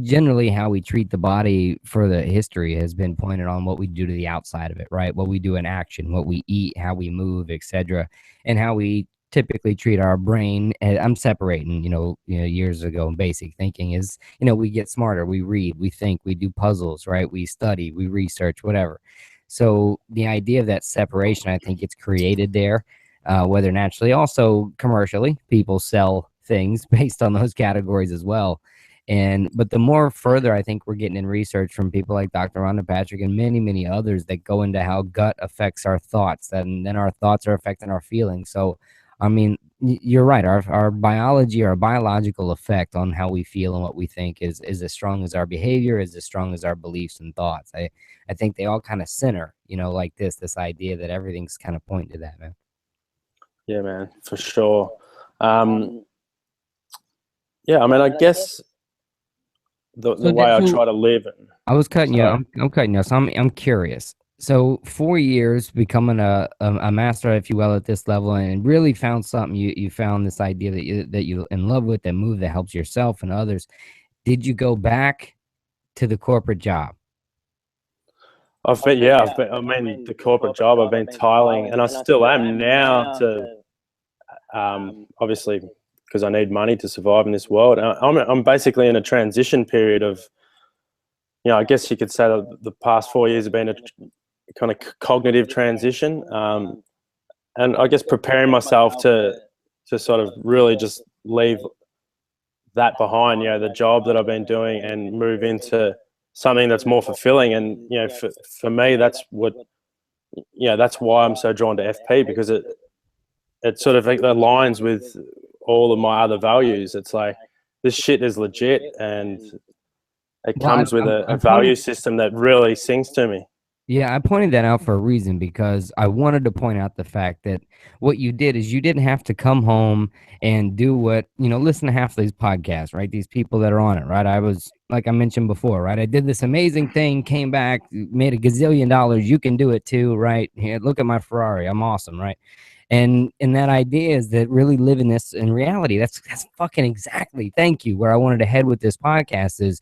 generally how we treat the body for the history has been pointed on what we do to the outside of it, right? What we do in action, what we eat, how we move, etc., and how we typically treat our brain. And I'm separating, years ago, in basic thinking is, we get smarter, we read, we think, we do puzzles, right? We study, we research, whatever. So the idea of that separation, I think it's created there, whether naturally, also commercially, people sell things based on those categories as well. But the more further I think we're getting in research from people like Dr. Rhonda Patrick and many, many others that go into how gut affects our thoughts, and then our thoughts are affecting our feelings. So, I mean, you're right. Our biology, our biological effect on how we feel and what we think is as strong as our behavior, is as strong as our beliefs and thoughts. I think they all kind of center, like this idea that everything's kind of pointing to that, man. Yeah, man, for sure. Yeah, I mean, I guess the way I try to live. I was cutting you. I'm cutting you. So I'm curious. So 4 years becoming a master, if you will, at this level, and really found something. You found this idea that you're in love with, that move that helps yourself and others. Did you go back to the corporate job? I mean, the corporate job, I've been tiling, and I still am now, to obviously, because I need money to survive in this world. I'm basically in a transition period of, I guess you could say that the past 4 years have been a kind of cognitive transition, and I guess preparing myself to sort of really just leave that behind, the job that I've been doing, and move into something that's more fulfilling. And, you know, for me, that's what, you know, that's why I'm so drawn to FP, because it sort of aligns with all of my other values. It's like, this shit is legit, and it comes with a value system that really sings to me. Yeah, I pointed that out for a reason, because I wanted to point out the fact that what you did is you didn't have to come home and do what, listen to half of these podcasts, right? These people that are on it, right? I was, like I mentioned before, right? I did this amazing thing, came back, made a gazillion dollars. You can do it too, right? Here, look at my Ferrari. I'm awesome, right? And that idea is that really living this in reality. That's fucking exactly, thank you, where I wanted to head with this podcast is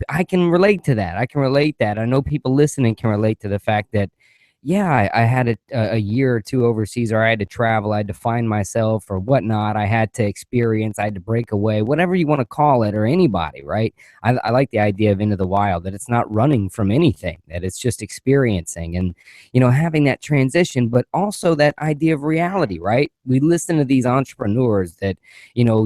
I can relate to that. I can relate that. I know people listening can relate to the fact that, yeah, I had a year or two overseas, or I had to travel, I had to find myself or whatnot. I had to experience, I had to break away, whatever you want to call it, or anybody, right? I like the idea of Into the Wild, that it's not running from anything, that it's just experiencing and, having that transition, but also that idea of reality, right? We listen to these entrepreneurs that,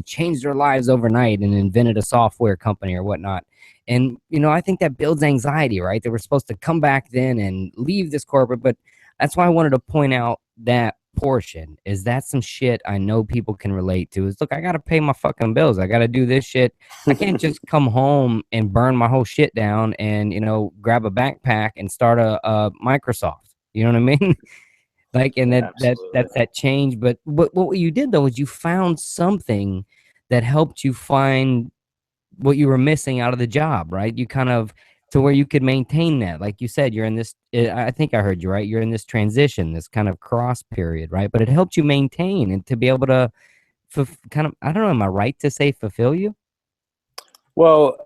changed their lives overnight and invented a software company or whatnot. And, I think that builds anxiety, right? That we're supposed to come back then and leave this corporate. But that's why I wanted to point out that portion, is that some shit I know people can relate to. Is, look, I got to pay my fucking bills. I got to do this shit. I can't just come home and burn my whole shit down and, grab a backpack and start a Microsoft. You know what I mean? Like, and that's that change. But what you did, though, is you found something that helped you find what you were missing out of the job, right? You kind of, to where you could maintain that. Like you said, you're in this, I think I heard you, right? You're in this transition, this kind of cross period, right? But it helped you maintain and to be able to kind of, I don't know, am I right to say fulfill you? Well,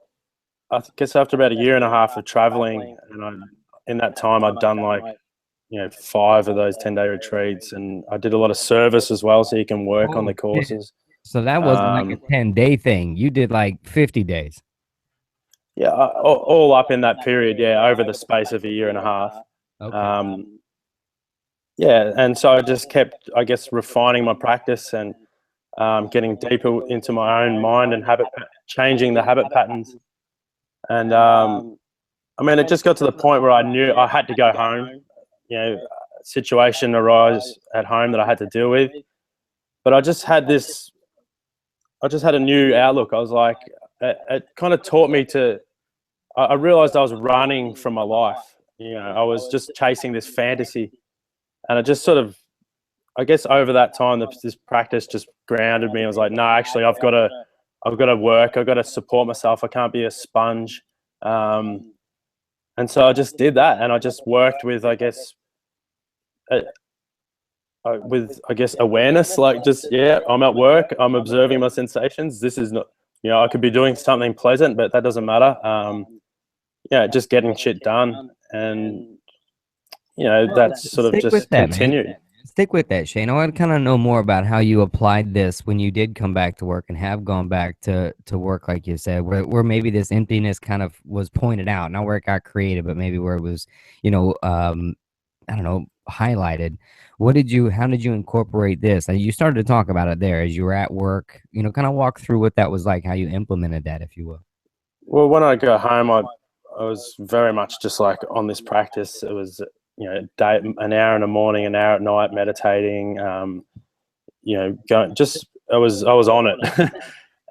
I guess after about a year and a half of traveling, and in that time I'd done 5 of those 10-day retreats, and I did a lot of service as well, so you can work on the courses. So that wasn't like a 10-day thing. You did like 50 days. Yeah, all up in that period, over the space of a year and a half. Okay. And so I just kept, I guess, refining my practice and getting deeper into my own mind and changing the habit patterns. And it just got to the point where I knew I had to go home. A situation arose at home that I had to deal with, but I just had a new outlook. I was like, it kind of taught me I realized I was running from my life. I was just chasing this fantasy, and it just sort of, I guess over that time, this practice just grounded me. I was like, no, actually, I've got to work. I've got to support myself. I can't be a sponge. And so I just did that, and I just worked with, awareness, like I'm at work, I'm observing my sensations. This is not, I could be doing something pleasant, but that doesn't matter. Just getting shit done, and that's sort of just continued. Man. Stick with that, Shane. I want to kind of know more about how you applied this when you did come back to work and have gone back to work, like you said, where maybe this emptiness kind of was pointed out, not where it got created, but maybe where it was, I don't know, highlighted. How did you incorporate this? And you started to talk about it there as you were at work, kind of walk through what that was like, how you implemented that, if you will. Well, when I go home, I was very much just like on this practice. It was, an hour in the morning, an hour at night, meditating, I was on it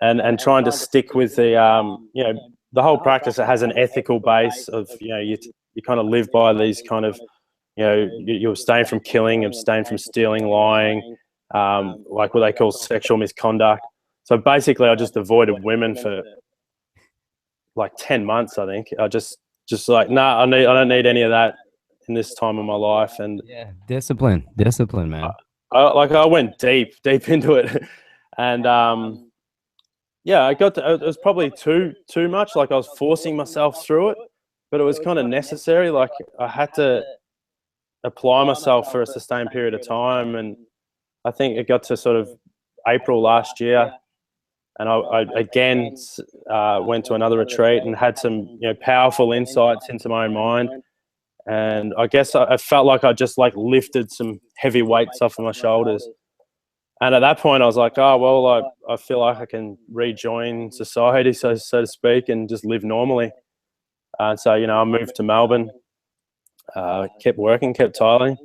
and trying to stick with the whole practice. It has an ethical base of, you kind of live by these kind of, you abstain from killing, abstain from stealing, lying, like what they call sexual misconduct. So basically I just avoided women for like 10 months, I think. I just like, I don't need any of that in this time of my life. And discipline, man. I went deep into it. And it was probably too much. Like I was forcing myself through it, but it was kind of necessary. Like I had to apply myself for a sustained period of time. And I think it got to sort of April last year, and I again went to another retreat and had some powerful insights into my own mind. And I guess I felt like I just like lifted some heavy weights off of my shoulders. And at that point I was like, oh, well, I feel like I can rejoin society, so to speak, and just live normally. And so, I moved to Melbourne, kept working, kept tiling.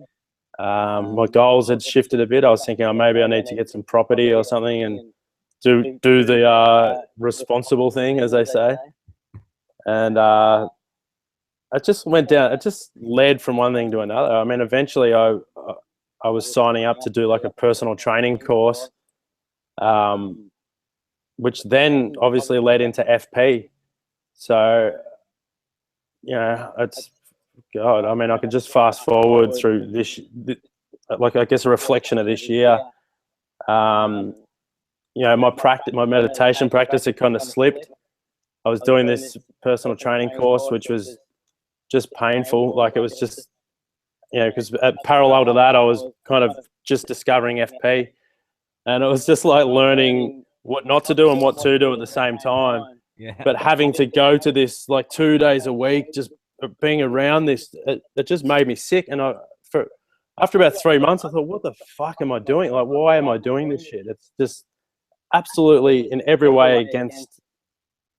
My goals had shifted a bit. I was thinking, maybe I need to get some property or something and do the responsible thing, as they say. And it just went down. It just led from one thing to another. I mean, eventually I was signing up to do like a personal training course, which then obviously led into FP. So, it's, God, I mean, I could just fast forward through this, like, I guess a reflection of this year. My meditation practice had kind of slipped. I was doing this personal training course, which was just painful. Like, it was just, because parallel to that, I was kind of just discovering FP, and it was just like learning what not to do and what to do at the same time. Yeah. But having to go to this like 2 days a week, just being around this, it just made me sick. And after about 3 months, I thought, what the fuck am I doing? Like, why am I doing this shit? It's just absolutely in every way against,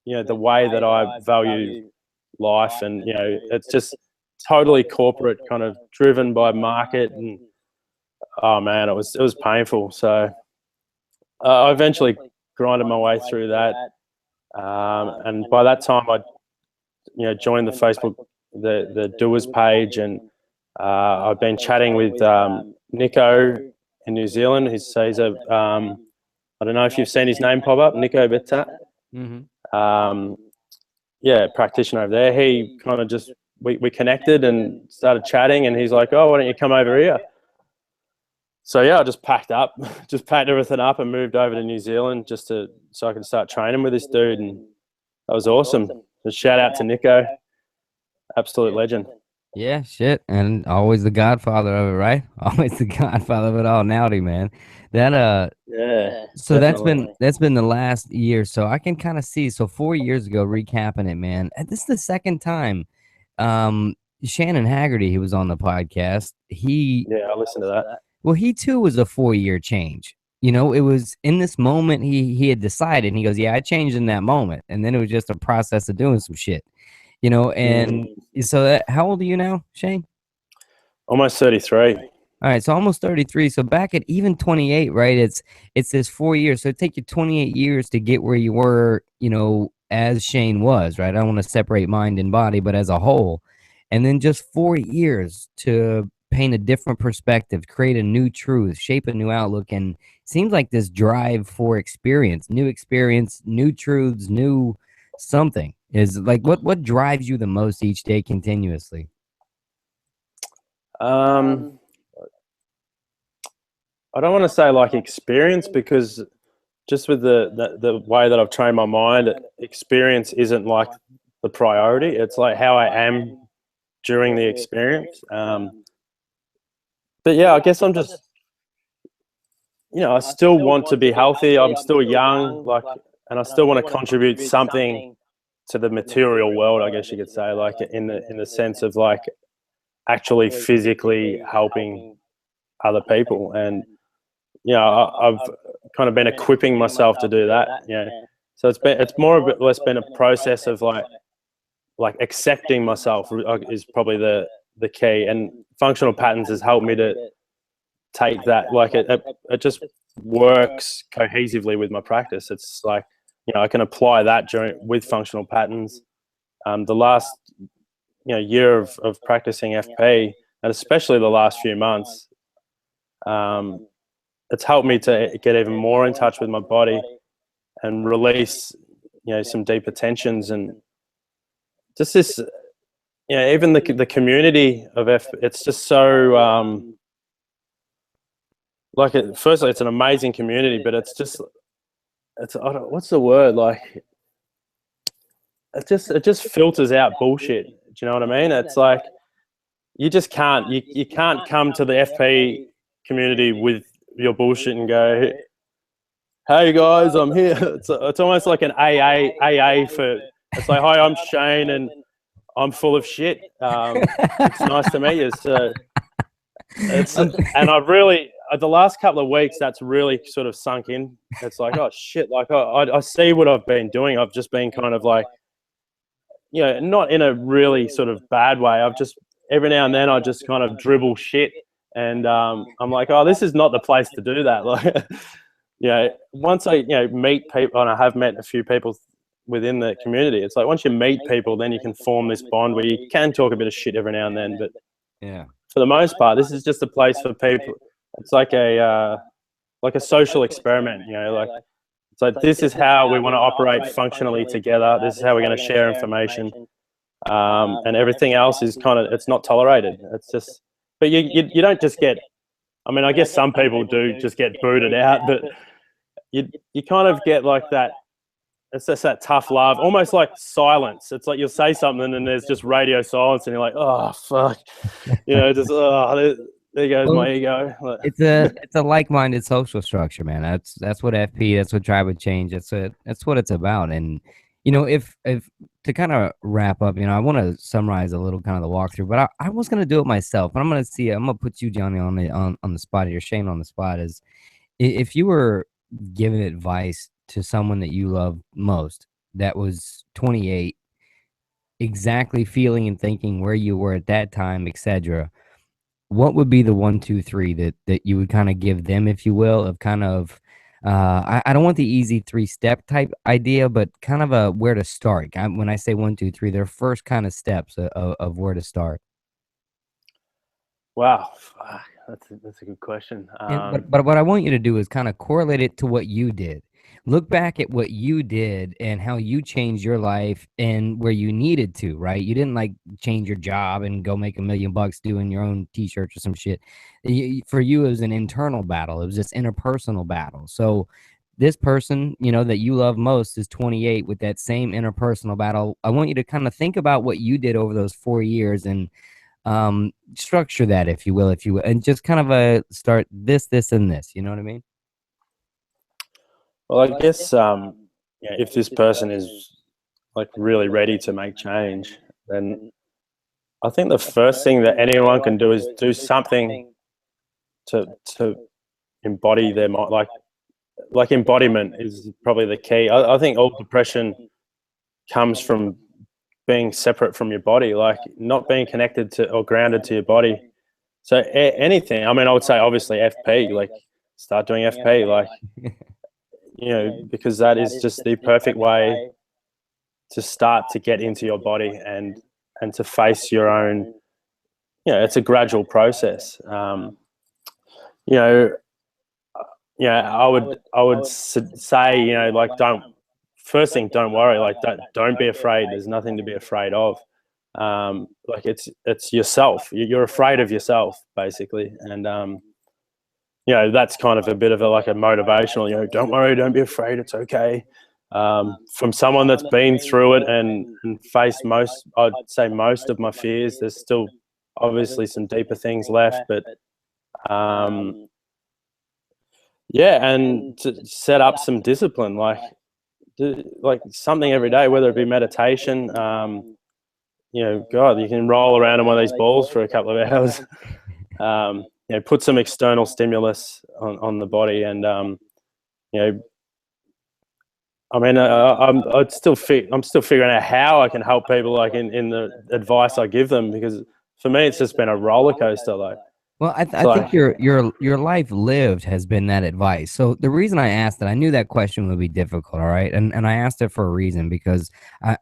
the way that I value life. And, it's just totally corporate, kind of driven by market. And, oh man, it was painful. So I eventually grinded my way through that. And by that time, I, joined the Facebook, the doers page, and I've been chatting with Nico in New Zealand. He's a, I don't know if you've seen his name pop up, Nico Betat. Mm-hmm. Practitioner over there. He kind of just, we connected and started chatting, and he's like, oh, why don't you come over here? So I just packed everything up and moved over to New Zealand so I could start training with this dude, and that was awesome. So shout out to Nico, absolute legend. Yeah, shit, and always the godfather of it, right? Always the godfather of it all, Nowdy, man. That yeah. So definitely. that's been the last year. So I can kind of see. So 4 years ago, recapping it, man. And this is the second time. Shannon Haggerty, who was on the podcast, I listened to that. Well, he too was a 4-year change. It was in this moment he had decided, and he goes, yeah, I changed in that moment. And then it was just a process of doing some shit, and so how old are you now, Shane? Almost 33. All right. So almost 33. So back at even 28, right? It's this 4 years. So it take you 28 years to get where you were, as Shane was, right? I don't want to separate mind and body, but as a whole. And then just 4 years to paint a different perspective, create a new truth, shape a new outlook. And it seems like this drive for experience, new truths, new something is like, what drives you the most each day continuously? I don't want to say like experience, because just with the way that I've trained my mind, experience isn't like the priority. It's like how I am during the experience. But yeah, I guess I'm just, I still want to be healthy. I'm still young, and I still want to contribute something to the material world, I guess you could say, like in the sense of like actually physically helping other people. And, I've kind of been equipping myself to do that. So it's more or less been a process of like accepting myself is probably the key. And functional patterns has helped me to take that, like it just works cohesively with my practice. It's like, I can apply that with functional patterns. The last year of practicing FP, and especially the last few months, it's helped me to get even more in touch with my body and release some deeper tensions. And just this, even the community of it's just so firstly, it's an amazing community, but it's what's the word, like it just filters out bullshit. Do you know what I mean? It's like you just can't you can't come to the FP community with your bullshit and go, hey guys, I'm here. It's almost like an AA for, it's like, hi, I'm Shane and I'm full of shit. It's nice to meet you. So and I've really, the last couple of weeks, that's really sort of sunk in. It's like, oh shit, like I see what I've been doing. I've just been kind of like, not in a really sort of bad way. I've just, every now and then I just kind of dribble shit, and I'm like, oh, this is not the place to do that. Like, once I, meet people, and I have met a few people within the community, it's like once you meet people, then you can form this bond where you can talk a bit of shit every now and then. But Yeah. for the most part, this is just a place for people. It's like a social experiment, like, it's like, this is how we want to operate functionally together. This is how we're going to share information. And everything else is kind of, it's not tolerated. It's just, but you don't just get, I mean, I guess some people do just get booted out, but you kind of get like that. It's just that tough love, almost like silence. It's like you'll say something and there's just radio silence, and you're like, oh fuck, just there goes my ego. It's a like-minded social structure, man. That's what FP, that's what Tribe of Change, that's what it's about. And if to kind of wrap up, I want to summarize a little kind of the walkthrough, but I was gonna do it myself. But I'm gonna put you, Johnny, on the spot here. Shane on the spot is, if you were giving advice to someone that you love most, that was 28, exactly feeling and thinking where you were at that time, etc., what would be the 1, 2, 3 that you would kind of give them, if you will, of kind of, I don't want the easy 3-step type idea, but kind of a where to start. When I say 1, 2, 3, their first kind of steps of where to start. Wow, that's a good question. But what I want you to do is kind of correlate it to what you did. Look back at what you did and how you changed your life and where you needed to, right? You didn't like change your job and go make $1 million doing your own t-shirts or some shit. For you, it was an internal battle. It was this interpersonal battle. So this person, that you love most is 28 with that same interpersonal battle. I want you to kind of think about what you did over those 4 years and structure that, if you will, and just kind of start this, and this, you know what I mean? Well, I guess if this person is like really ready to make change, then I think the first thing that anyone can do is do something to embody their mind. Like embodiment is probably the key. I think all depression comes from being separate from your body, like not being connected to or grounded to your body. So anything, I mean, I would say obviously FP, like start doing FP, like, because that is just the perfect way to start to get into your body and to face your own, it's a gradual process. I would say, like, first thing, don't worry, like don't be afraid. There's nothing to be afraid of. Like it's yourself. You're afraid of yourself, basically. And that's kind of a bit of a motivational, don't worry, don't be afraid, it's okay. From someone that's been through it and faced I'd say most of my fears. There's still obviously some deeper things left, but and to set up some discipline, like something every day, whether it be meditation. God, you can roll around on one of these balls for a couple of hours. Put some external stimulus on the body, and I mean, I'm still figuring out how I can help people, like in the advice I give them, because for me it's just been a roller coaster. Well, I think your life lived has been that advice. So the reason I asked that, I knew that question would be difficult, all right? And I asked it for a reason, because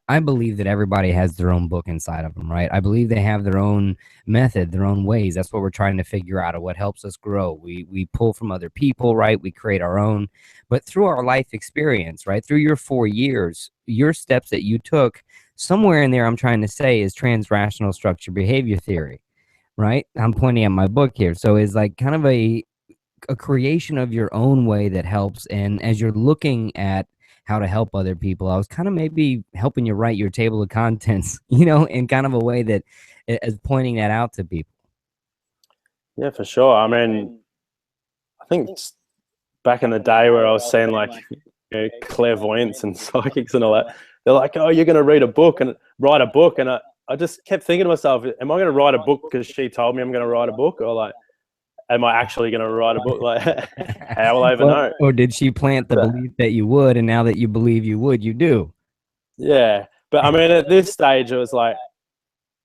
I believe that everybody has their own book inside of them, right? I believe they have their own method, their own ways. That's what we're trying to figure out, of what helps us grow. We pull from other people, right? We create our own. But through our life experience, right, through your 4 years, your steps that you took, somewhere in there, I'm trying to say, is transrational structure behavior theory. Right? I'm pointing at my book here. So it's like kind of a creation of your own way that helps. And as you're looking at how to help other people, I was kind of maybe helping you write your table of contents, in kind of a way that is pointing that out to people. Yeah, for sure. I mean, I think back in the day where I was seeing clairvoyants and psychics and all that, they're like, oh, you're going to write a book. And I just kept thinking to myself, am I going to write a book because she told me I'm going to write a book, or am I actually going to write a book? How will I ever know? Or did she plant the belief that you would, and now that you believe you would, you do? Yeah, But I mean, at this stage, it was like,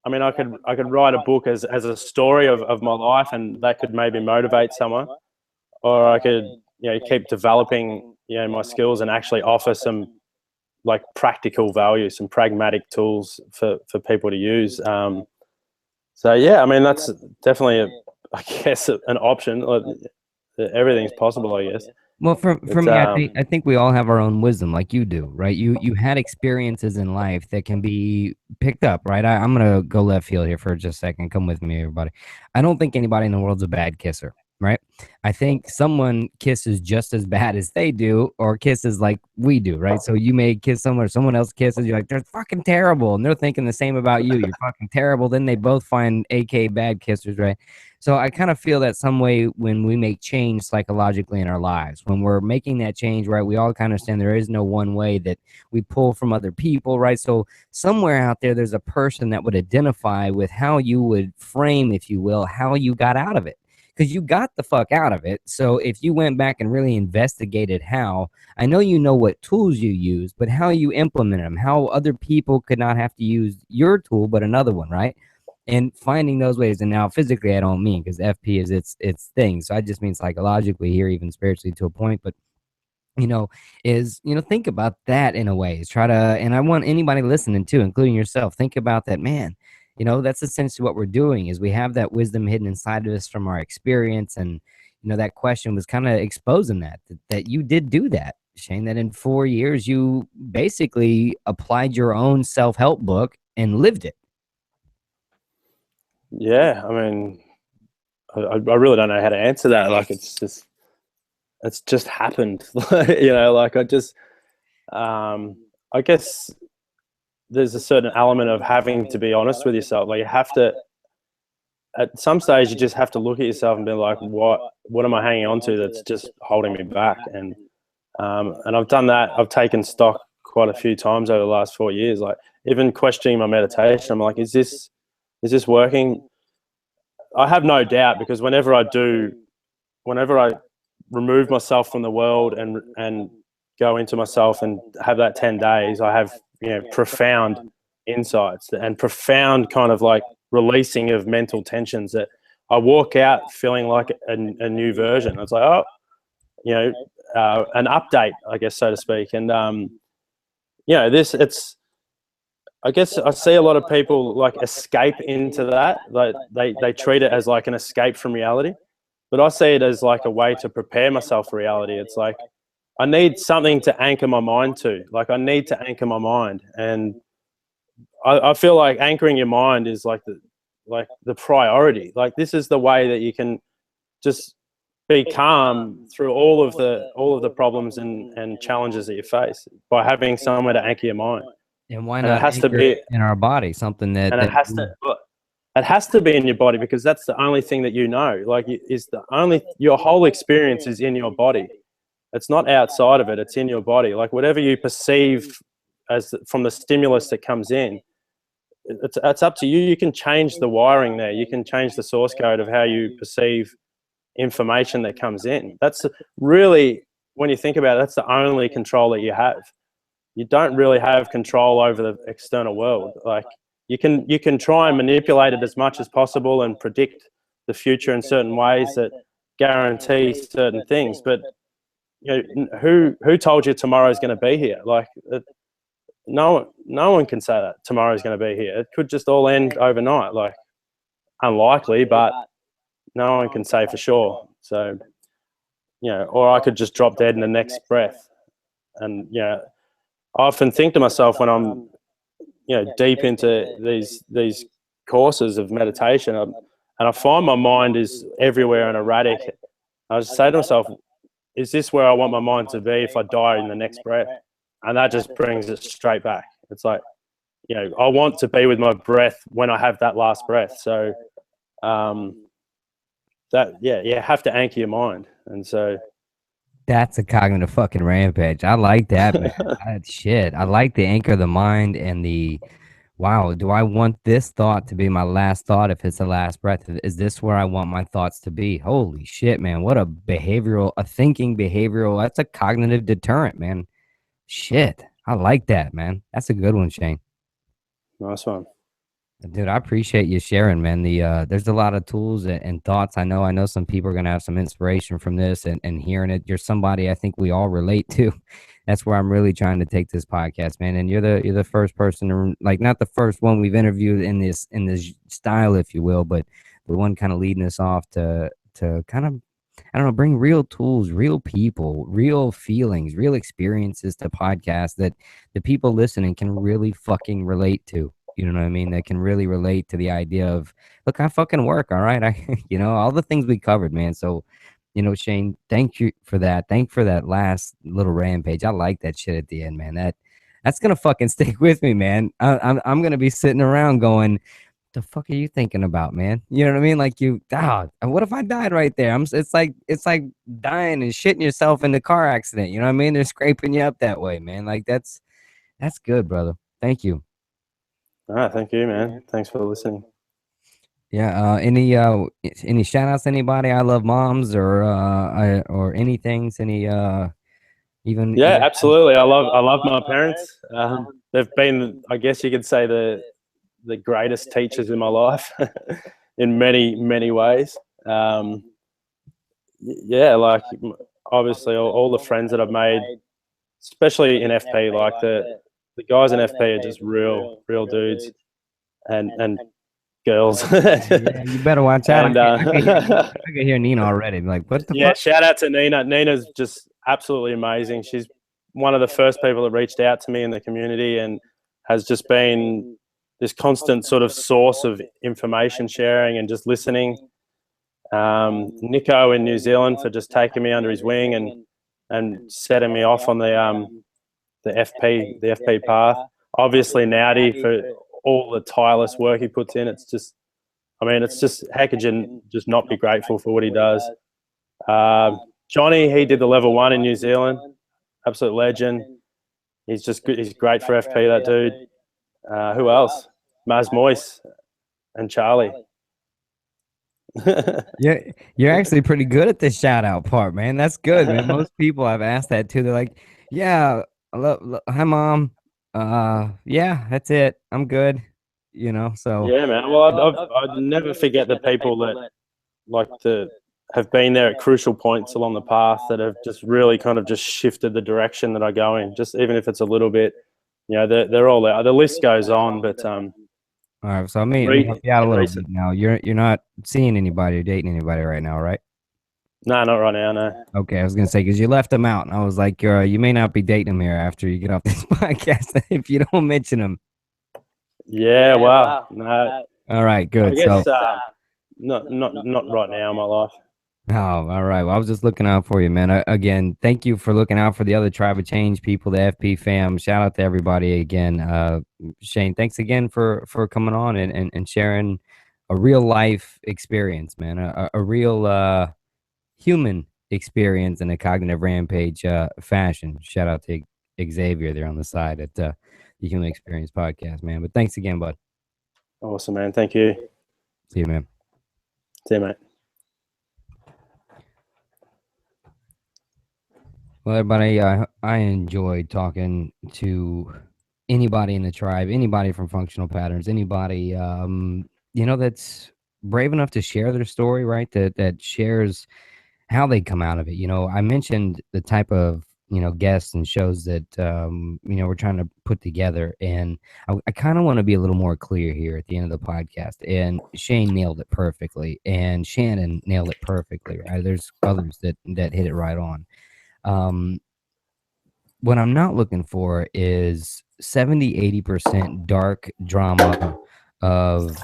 I mean, I could write a book as a story of my life, and that could maybe motivate someone, or I could, keep developing, my skills and actually offer some like practical value, some pragmatic tools for people to use. So yeah, I mean, that's definitely, I guess, an option. Like, everything's possible, I guess. Well, for me, I think we all have our own wisdom, like you do, right? You had experiences in life that can be picked up, right? I'm gonna go left field here for just a second. Come with me, everybody. I don't think anybody in the world's a bad kisser, right? I think someone kisses just as bad as they do, or kisses like we do, right? So you may kiss someone, or someone else kisses, you're like, they're fucking terrible, and they're thinking the same about you. You're fucking terrible. Then they both find AK bad kissers, right? So I kind of feel that some way when we make change psychologically in our lives, when we're making that change, right, we all kind of understand there is no one way, that we pull from other people, right? So somewhere out there, there's a person that would identify with how you would frame, if you will, how you got out of it. Because you got the fuck out of it. So if you went back and really investigated how, I know you know what tools you use, but how you implement them, how other people could not have to use your tool, but another one, right? And finding those ways. And now physically, I don't mean, because FP is its thing. So I just mean psychologically here, even spiritually to a point. But think about that in a way. Is try to, and I want anybody listening too, including yourself, think about that, man. That's essentially what we're doing, is we have that wisdom hidden inside of us from our experience. And, that question was kind of exposing that you did do that, Shane, that in 4 years, you basically applied your own self-help book and lived it. Yeah, I mean, I really don't know how to answer that. Like, it's just happened. Like I guess there's a certain element of having to be honest with yourself. Like, you have to, at some stage, you just have to look at yourself and be like, what am I hanging on to that's just holding me back? And I've done that. I've taken stock quite a few times over the last 4 years. Like, even questioning my meditation, I'm like, is this working? I have no doubt, because whenever I remove myself from the world and go into myself and have that 10 days, I have, profound insights and profound kind of like releasing of mental tensions, that I walk out feeling like a new version. It's like, an update, I guess, so to speak. And, I guess I see a lot of people like escape into that. Like they treat it as like an escape from reality, but I see it as like a way to prepare myself for reality. It's like, I need something to anchor my mind to. Like, I need to anchor my mind, and I feel like anchoring your mind is like the priority. Like, this is the way that you can just be calm through all of the problems and challenges that you face, by having somewhere to anchor your mind. And why not? It has to be in our body, something that, and it has to be in your body, because that's the only thing that you know. Like, your whole experience is in your body. It's not outside of it. It's in your body. Like, whatever you perceive as from the stimulus that comes in, it's up to you. You can change the wiring there. You can change the source code of how you perceive information that comes in. That's really, when you think about it, that's the only control that you have. You don't really have control over the external world. Like, you can try and manipulate it as much as possible and predict the future in certain ways that guarantee certain things. But who told you tomorrow is going to be here? Like, no one can say that tomorrow is going to be here. It could just all end overnight. Like, unlikely, but no one can say for sure. So, or I could just drop dead in the next breath. And I often think to myself, when I'm deep into these courses of meditation, and I find my mind is everywhere and erratic, I just say to myself, is this where I want my mind to be if I die in the next breath? And that just brings it straight back. It's like, I want to be with my breath when I have that last breath. So you have to anchor your mind. And so that's a cognitive fucking rampage. I like that, man. Shit. I like the anchor of the mind and the, wow, do I want this thought to be my last thought if it's the last breath? Is this where I want my thoughts to be? Holy shit, man. What a thinking behavioral, that's a cognitive deterrent, man. Shit. I like that, man. That's a good one, Shane. Nice one. Dude, I appreciate you sharing, man. There's a lot of tools and thoughts. I know some people are gonna have some inspiration from this and hearing it. You're somebody I think we all relate to. That's where I'm really trying to take this podcast, man. And you're the first person to, like, not the first one we've interviewed in this style, if you will, but the one kind of leading us off to kind of, I don't know, bring real tools, real people, real feelings, real experiences to podcasts that the people listening can really fucking relate to. You know what I mean? That can really relate to the idea of, look, I fucking work. All right. All the things we covered, man. So, Shane, thank you for that. Thank you for that last little rampage. I like that shit at the end, man. That's going to fucking stick with me, man. I'm going to be sitting around going, the fuck are you thinking about, man? You know what I mean? Like, what if I died right there? It's like dying and shitting yourself in the car accident. You know what I mean? They're scraping you up that way, man. Like, that's good, brother. Thank you. All right, thank you, man. Thanks for listening. Yeah. Any shout outs to anybody? I love moms or anything. Even Yeah, absolutely. I love my parents. They've been, I guess you could say, the greatest teachers in my life in many ways. Yeah, like obviously all the friends that I've made, especially in FP, like the guys in FP are just real dudes and girls. yeah, you better watch out. And I can hear Nina already. Like, what the yeah, fuck? shout out to Nina. Nina's just absolutely amazing. She's one of the first people that reached out to me in the community and has just been this constant sort of source of information sharing and just listening. Nico in New Zealand for just taking me under his wing and setting me off on the FP path. Obviously Naudi for all the tireless work he puts in. It's just how could you just not be grateful for what he does? Johnny, he did the level 1 in New Zealand, absolute legend. He's just good. He's great for FP, that dude. Who else? Maz Moyes and Charlie. Yeah, you're actually pretty good at the shout out part, man. That's good, man. Most people I've asked that too. They're like, "Yeah, hi, mom. Yeah, that's it. I'm good." So Yeah, man. Well, I'd never forget the people that like to have been there at crucial points along the path that have just really kind of just shifted the direction that I go in. Just even if it's a little bit, they're all there. The list goes on, but all right. So let me help you out a little bit now. You're not seeing anybody or dating anybody right now, right? No, not right now. No. Okay, I was gonna say because you left them out, and I was like, you may not be dating them here after you get off this podcast if you don't mention them. Yeah, well, no. All right, good. I guess not right now in my life. Oh, all right. Well, I was just looking out for you, man. Again, thank you for looking out for the other Tribe of Change people, the FP fam. Shout out to everybody again. Shane, thanks again for coming on and sharing a real life experience, man. A real human experience in a Cognitive Rampage fashion. Shout out to Xavier there on the side at the Human Experience Podcast, man. But thanks again, bud. Awesome, man. Thank you. See you, man. See you, mate. Well, everybody, I enjoyed talking to anybody in the tribe, anybody from Functional Patterns, anybody that's brave enough to share their story, right? That shares how they come out of it. I mentioned the type of guests and shows that we're trying to put together, and I kind of want to be a little more clear here at the end of the podcast. And Shane nailed it perfectly, and Shannon nailed it perfectly. Right? There's others that hit it right on. What I'm not looking for is 70-80% dark drama of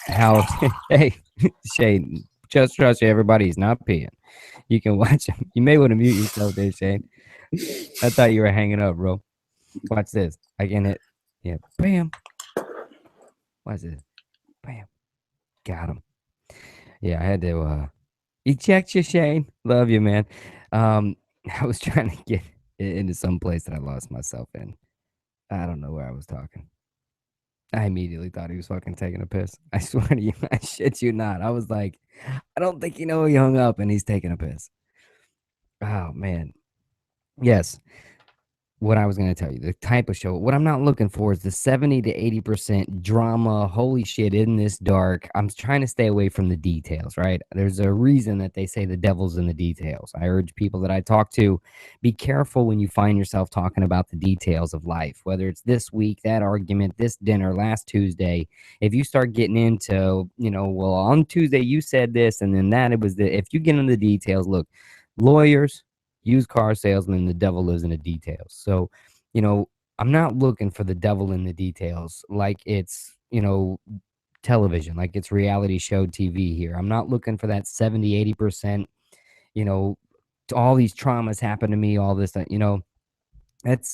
how hey Shane, just trust you, everybody, he's not peeing. You can watch him. You may want to mute yourself there, Shane. I thought you were hanging up, bro. Watch this. I can hit. Yeah. Bam. Watch this. Bam. Got him. Yeah, I had to eject you, Shane. Love you, man. I was trying to get into some place that I lost myself in. I don't know where I was talking. I immediately thought he was fucking taking a piss. I swear to you, I shit you not. I was like, I don't think he hung up and he's taking a piss. Oh, man. Yes. what I was going to tell you, the type of show. What I'm not looking for is the 70 to 80% drama. Holy shit, isn't this dark? I'm trying to stay away from the details, right? There's a reason that they say the devil's in the details. I urge people that I talk to, be careful when you find yourself talking about the details of life, whether it's this week, that argument, this dinner, last Tuesday. If you start getting into, well, on Tuesday you said this and then that, it was the, if you get into the details, look, lawyers, used car salesman, the devil lives in the details. So, you know, I'm not looking for the devil in the details like it's, television, like it's reality show TV here. I'm not looking for that 70, 80%, you know, all these traumas happen to me, all this,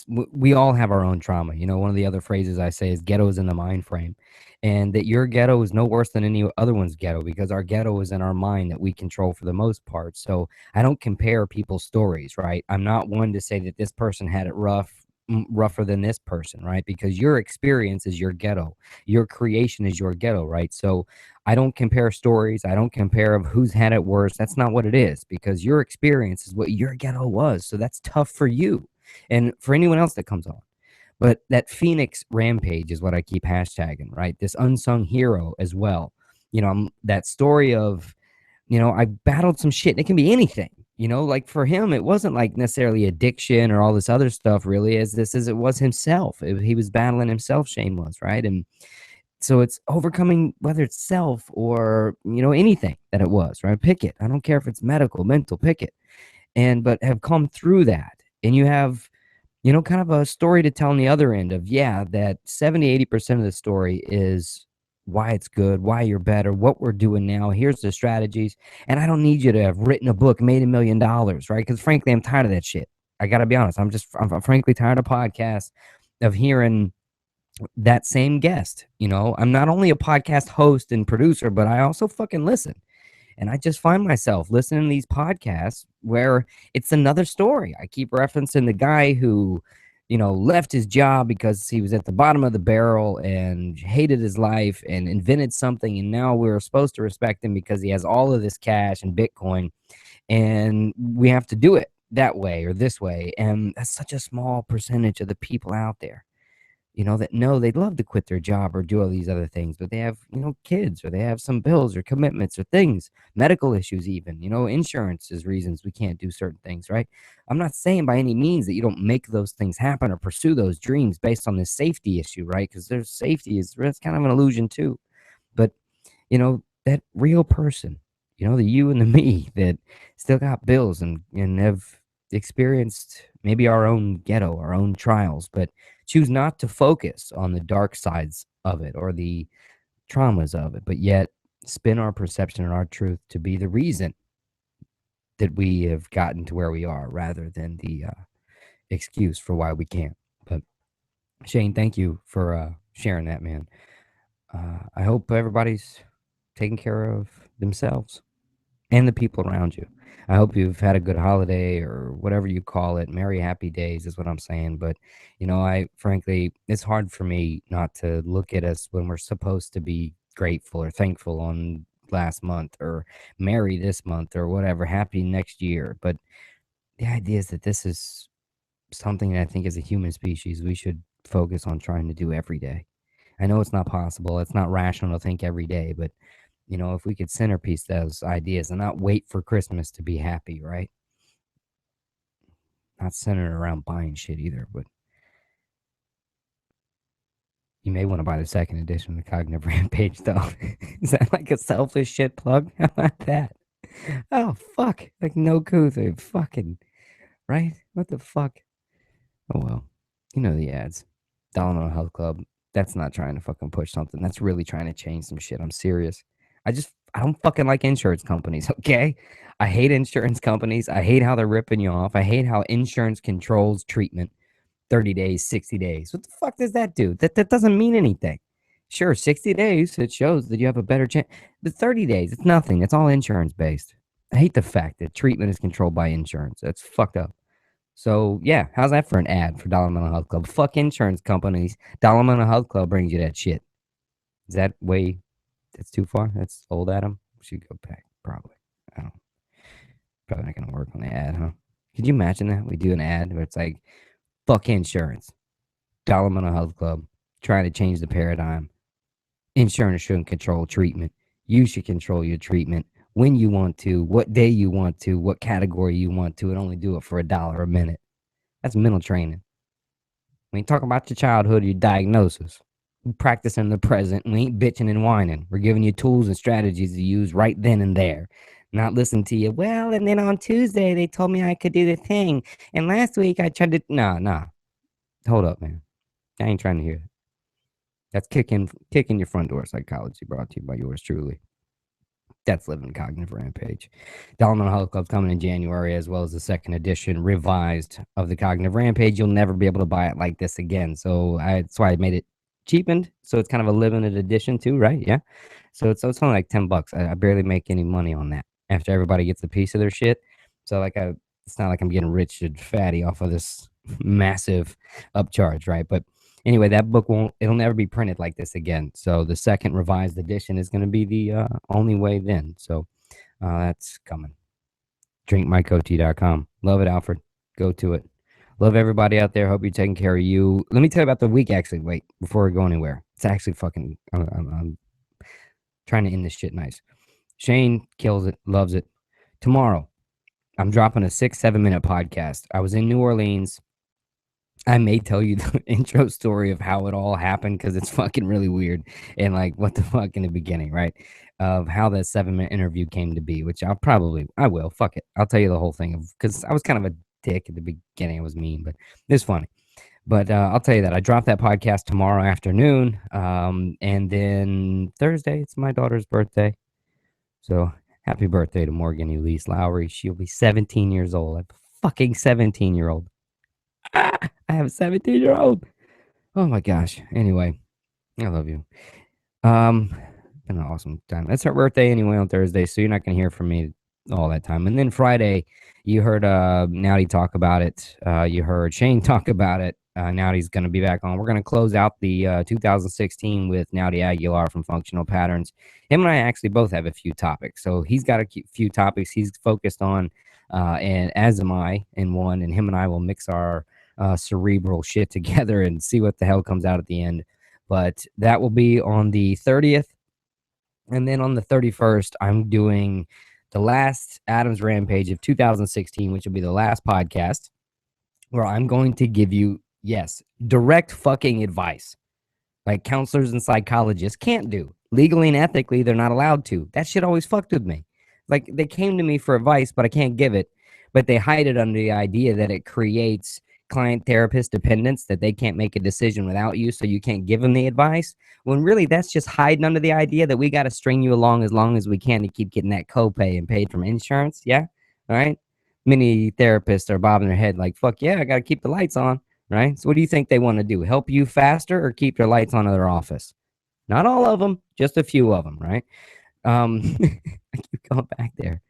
we all have our own trauma. One of the other phrases I say is ghetto is in the mind frame, and that your ghetto is no worse than any other one's ghetto because our ghetto is in our mind that we control for the most part. So I don't compare people's stories, right? I'm not one to say that this person had it rougher than this person, right? Because your experience is your ghetto, your creation is your ghetto, right? So I don't compare stories. I don't compare of who's had it worse. That's not what it is, because your experience is what your ghetto was. So that's tough for you and for anyone else that comes on. But that Phoenix Rampage is what I keep hashtagging, right? This unsung hero as well. That story of, I battled some shit. It can be anything, like for him, it wasn't like necessarily addiction or all this other stuff really as it was himself. He was battling himself, Shane was, right? And so it's overcoming, whether it's self or, anything that it was, right? Pick it. I don't care if it's medical, mental, pick it. But have come through that. And you have, kind of a story to tell on the other end of, that 70, 80% of the story is why it's good, why you're better, what we're doing now. Here's the strategies. And I don't need you to have written a book, made $1 million, right? Because frankly, I'm tired of that shit. I got to be honest. I'm frankly tired of podcasts, of hearing that same guest. I'm not only a podcast host and producer, but I also fucking listen. And I just find myself listening to these podcasts where it's another story. I keep referencing the guy who, left his job because he was at the bottom of the barrel and hated his life and invented something. And now we're supposed to respect him because he has all of this cash and Bitcoin. And we have to do it that way or this way. And that's such a small percentage of the people out there, that know they'd love to quit their job or do all these other things, but they have, kids, or they have some bills or commitments or things, medical issues, even, insurance is reasons we can't do certain things, right? I'm not saying by any means that you don't make those things happen or pursue those dreams based on this safety issue, right? Because there's safety it's kind of an illusion too. But, that real person, the you and the me that still got bills and have experienced maybe our own ghetto, our own trials, but choose not to focus on the dark sides of it or the traumas of it, but yet spin our perception and our truth to be the reason that we have gotten to where we are rather than the excuse for why we can't. But Shane, thank you for sharing that, man. I hope everybody's taking care of themselves and the people around you. I hope you've had a good holiday or whatever you call it. Merry happy days is what I'm saying. But, I frankly, it's hard for me not to look at us when we're supposed to be grateful or thankful on last month or merry this month or whatever, happy next year. But the idea is that this is something that I think as a human species, we should focus on trying to do every day. I know it's not possible. It's not rational to think every day, but if we could centerpiece those ideas and not wait for Christmas to be happy, right? Not centered around buying shit either, but you may want to buy the second edition of the Cognitive Rampage, though. Is that like a selfish shit plug? How about that? Oh, fuck. Like, no Kuthu. Fucking, right? What the fuck? Oh, well. The ads. Dollar Health Club. That's not trying to fucking push something. That's really trying to change some shit. I'm serious. I don't fucking like insurance companies, okay? I hate insurance companies. I hate how they're ripping you off. I hate how insurance controls treatment. 30 days, 60 days. What the fuck does that do? That doesn't mean anything. Sure, 60 days, it shows that you have a better chance. But 30 days, it's nothing. It's all insurance based. I hate the fact that treatment is controlled by insurance. That's fucked up. So, yeah, how's that for an ad for Dollar Mental Health Club? Fuck insurance companies. Dollar Mental Health Club brings you that shit. Is that way, that's too far? That's old Adam? We should go back, probably. I don't Probably not going to work on the ad, huh? Could you imagine that? We do an ad where it's like, Fuck insurance. Dollar Mental Health Club, trying to change the paradigm. Insurance shouldn't control treatment. You should control your treatment when you want to, what day you want to, what category you want to, and only do it for $1 a minute. That's mental training. We ain't talking about your childhood or your diagnosis. We practice in the present. We ain't bitching and whining. We're giving you tools and strategies to use right then and there. Not listen to you. Well, and then on Tuesday, they told me I could do the thing. And last week, I tried to. Nah. Hold up, man. I ain't trying to hear it. That's kicking your front door psychology, brought to you by yours truly. That's Living Cognitive Rampage. Dollar Mental Health Club coming in January, as well as the second edition revised of the Cognitive Rampage. You'll never be able to buy it like this again. So that's why I made it cheapened. So it's kind of a limited edition too, right? Yeah. So it's only like $10. I barely make any money on that after everybody gets a piece of their shit. So it's not like I'm getting rich and fatty off of this massive upcharge, right? But anyway, that book it'll never be printed like this again. So the second revised edition is going to be the only way then. So that's coming. drinkmycoat.com. Love it, Alfred. Go to it. Love everybody out there. Hope you're taking care of you. Let me tell you about the week, actually. Wait, before we go anywhere. It's actually fucking, I'm trying to end this shit nice. Shane kills it, loves it. Tomorrow, I'm dropping a 6-7 minute podcast. I was in New Orleans. I may tell you the intro story of how it all happened because it's fucking really weird. And like, what the fuck in the beginning, right? Of how that 7-minute interview came to be, which I will. Fuck it. I'll tell you the whole thing because I was kind of a dick at the beginning. I was mean, but it's funny. But I'll tell you that I dropped that podcast tomorrow afternoon. And then Thursday, it's my daughter's birthday. So happy birthday to Morgan Elise Lowery. She'll be 17 years old. I'm a fucking 17-year-old. I have a 17-year-old. Oh my gosh. Anyway, I love you. Been an awesome time. That's her birthday anyway on Thursday, so you're not gonna hear from me all that time. And then Friday, you heard Nowdy talk about it. You heard Shane talk about it. Nowdy's gonna be back on. We're gonna close out the 2016 with Nowdy Aguilar from Functional Patterns. Him and I actually both have a few topics. So he's got a few topics he's focused on, and as am I in one. And him and I will mix our cerebral shit together and see what the hell comes out at the end. But that will be on the 30th. And then on the 31st, I'm doing the last Adam's Rampage of 2016, which will be the last podcast, where I'm going to give you, yes, direct fucking advice. Like counselors and psychologists can't do. Legally and ethically, they're not allowed to. That shit always fucked with me. Like, they came to me for advice, but I can't give it. But they hide it under the idea that it creates client-therapist dependence, that they can't make a decision without you, so you can't give them the advice. When really, that's just hiding under the idea that we got to string you along as we can to keep getting that copay and paid from insurance. Yeah? All right? Many therapists are bobbing their head like, fuck yeah, I got to keep the lights on. Right? So what do you think they want to do? Help you faster or keep their lights on in their office? Not all of them, just a few of them, right? I keep going back there.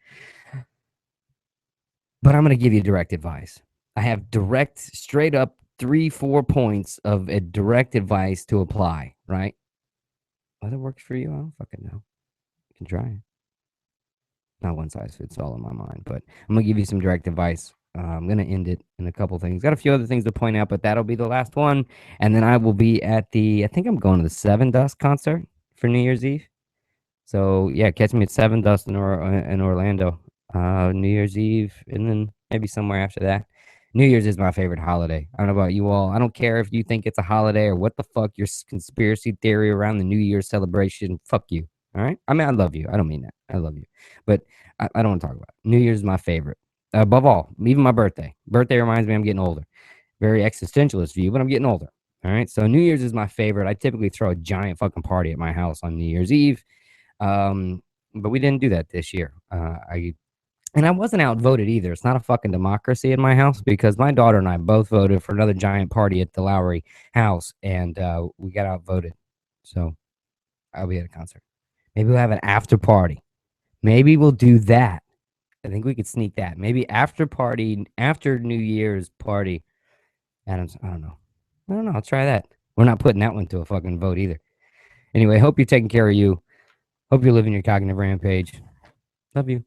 But I'm going to give you direct advice. I have direct, straight up 3-4 points of a direct advice to apply, right? Whether it works for you, I don't fucking know. You can try it. Not one size fits all in my mind, but I'm going to give you some direct advice. I'm going to end it in a couple things. Got a few other things to point out, but that'll be the last one. And then I will be at I think I'm going to the Seven Dust concert for New Year's Eve. So, yeah, catch me at Seven Dust in Orlando, New Year's Eve, and then maybe somewhere after that. New Year's is my favorite holiday. I don't know about you all. I don't care if you think it's a holiday or what the fuck your conspiracy theory around the New Year's celebration. Fuck you. All right? I mean, I love you. I don't mean that. I love you. But I don't want to talk about it. New Year's is my favorite. Above all, even my birthday. Birthday reminds me I'm getting older. Very existentialist view, but I'm getting older. All right? So New Year's is my favorite. I typically throw a giant fucking party at my house on New Year's Eve. But we didn't do that this year. And I wasn't outvoted either. It's not a fucking democracy in my house because my daughter and I both voted for another giant party at the Lowery house, and we got outvoted. So I'll be at a concert. Maybe we'll have an after party. Maybe we'll do that. I think we could sneak that. Maybe after New Year's party. Adams, I don't know. I'll try that. We're not putting that one to a fucking vote either. Anyway, hope you're taking care of you. Hope you're living your cognitive rampage. Love you.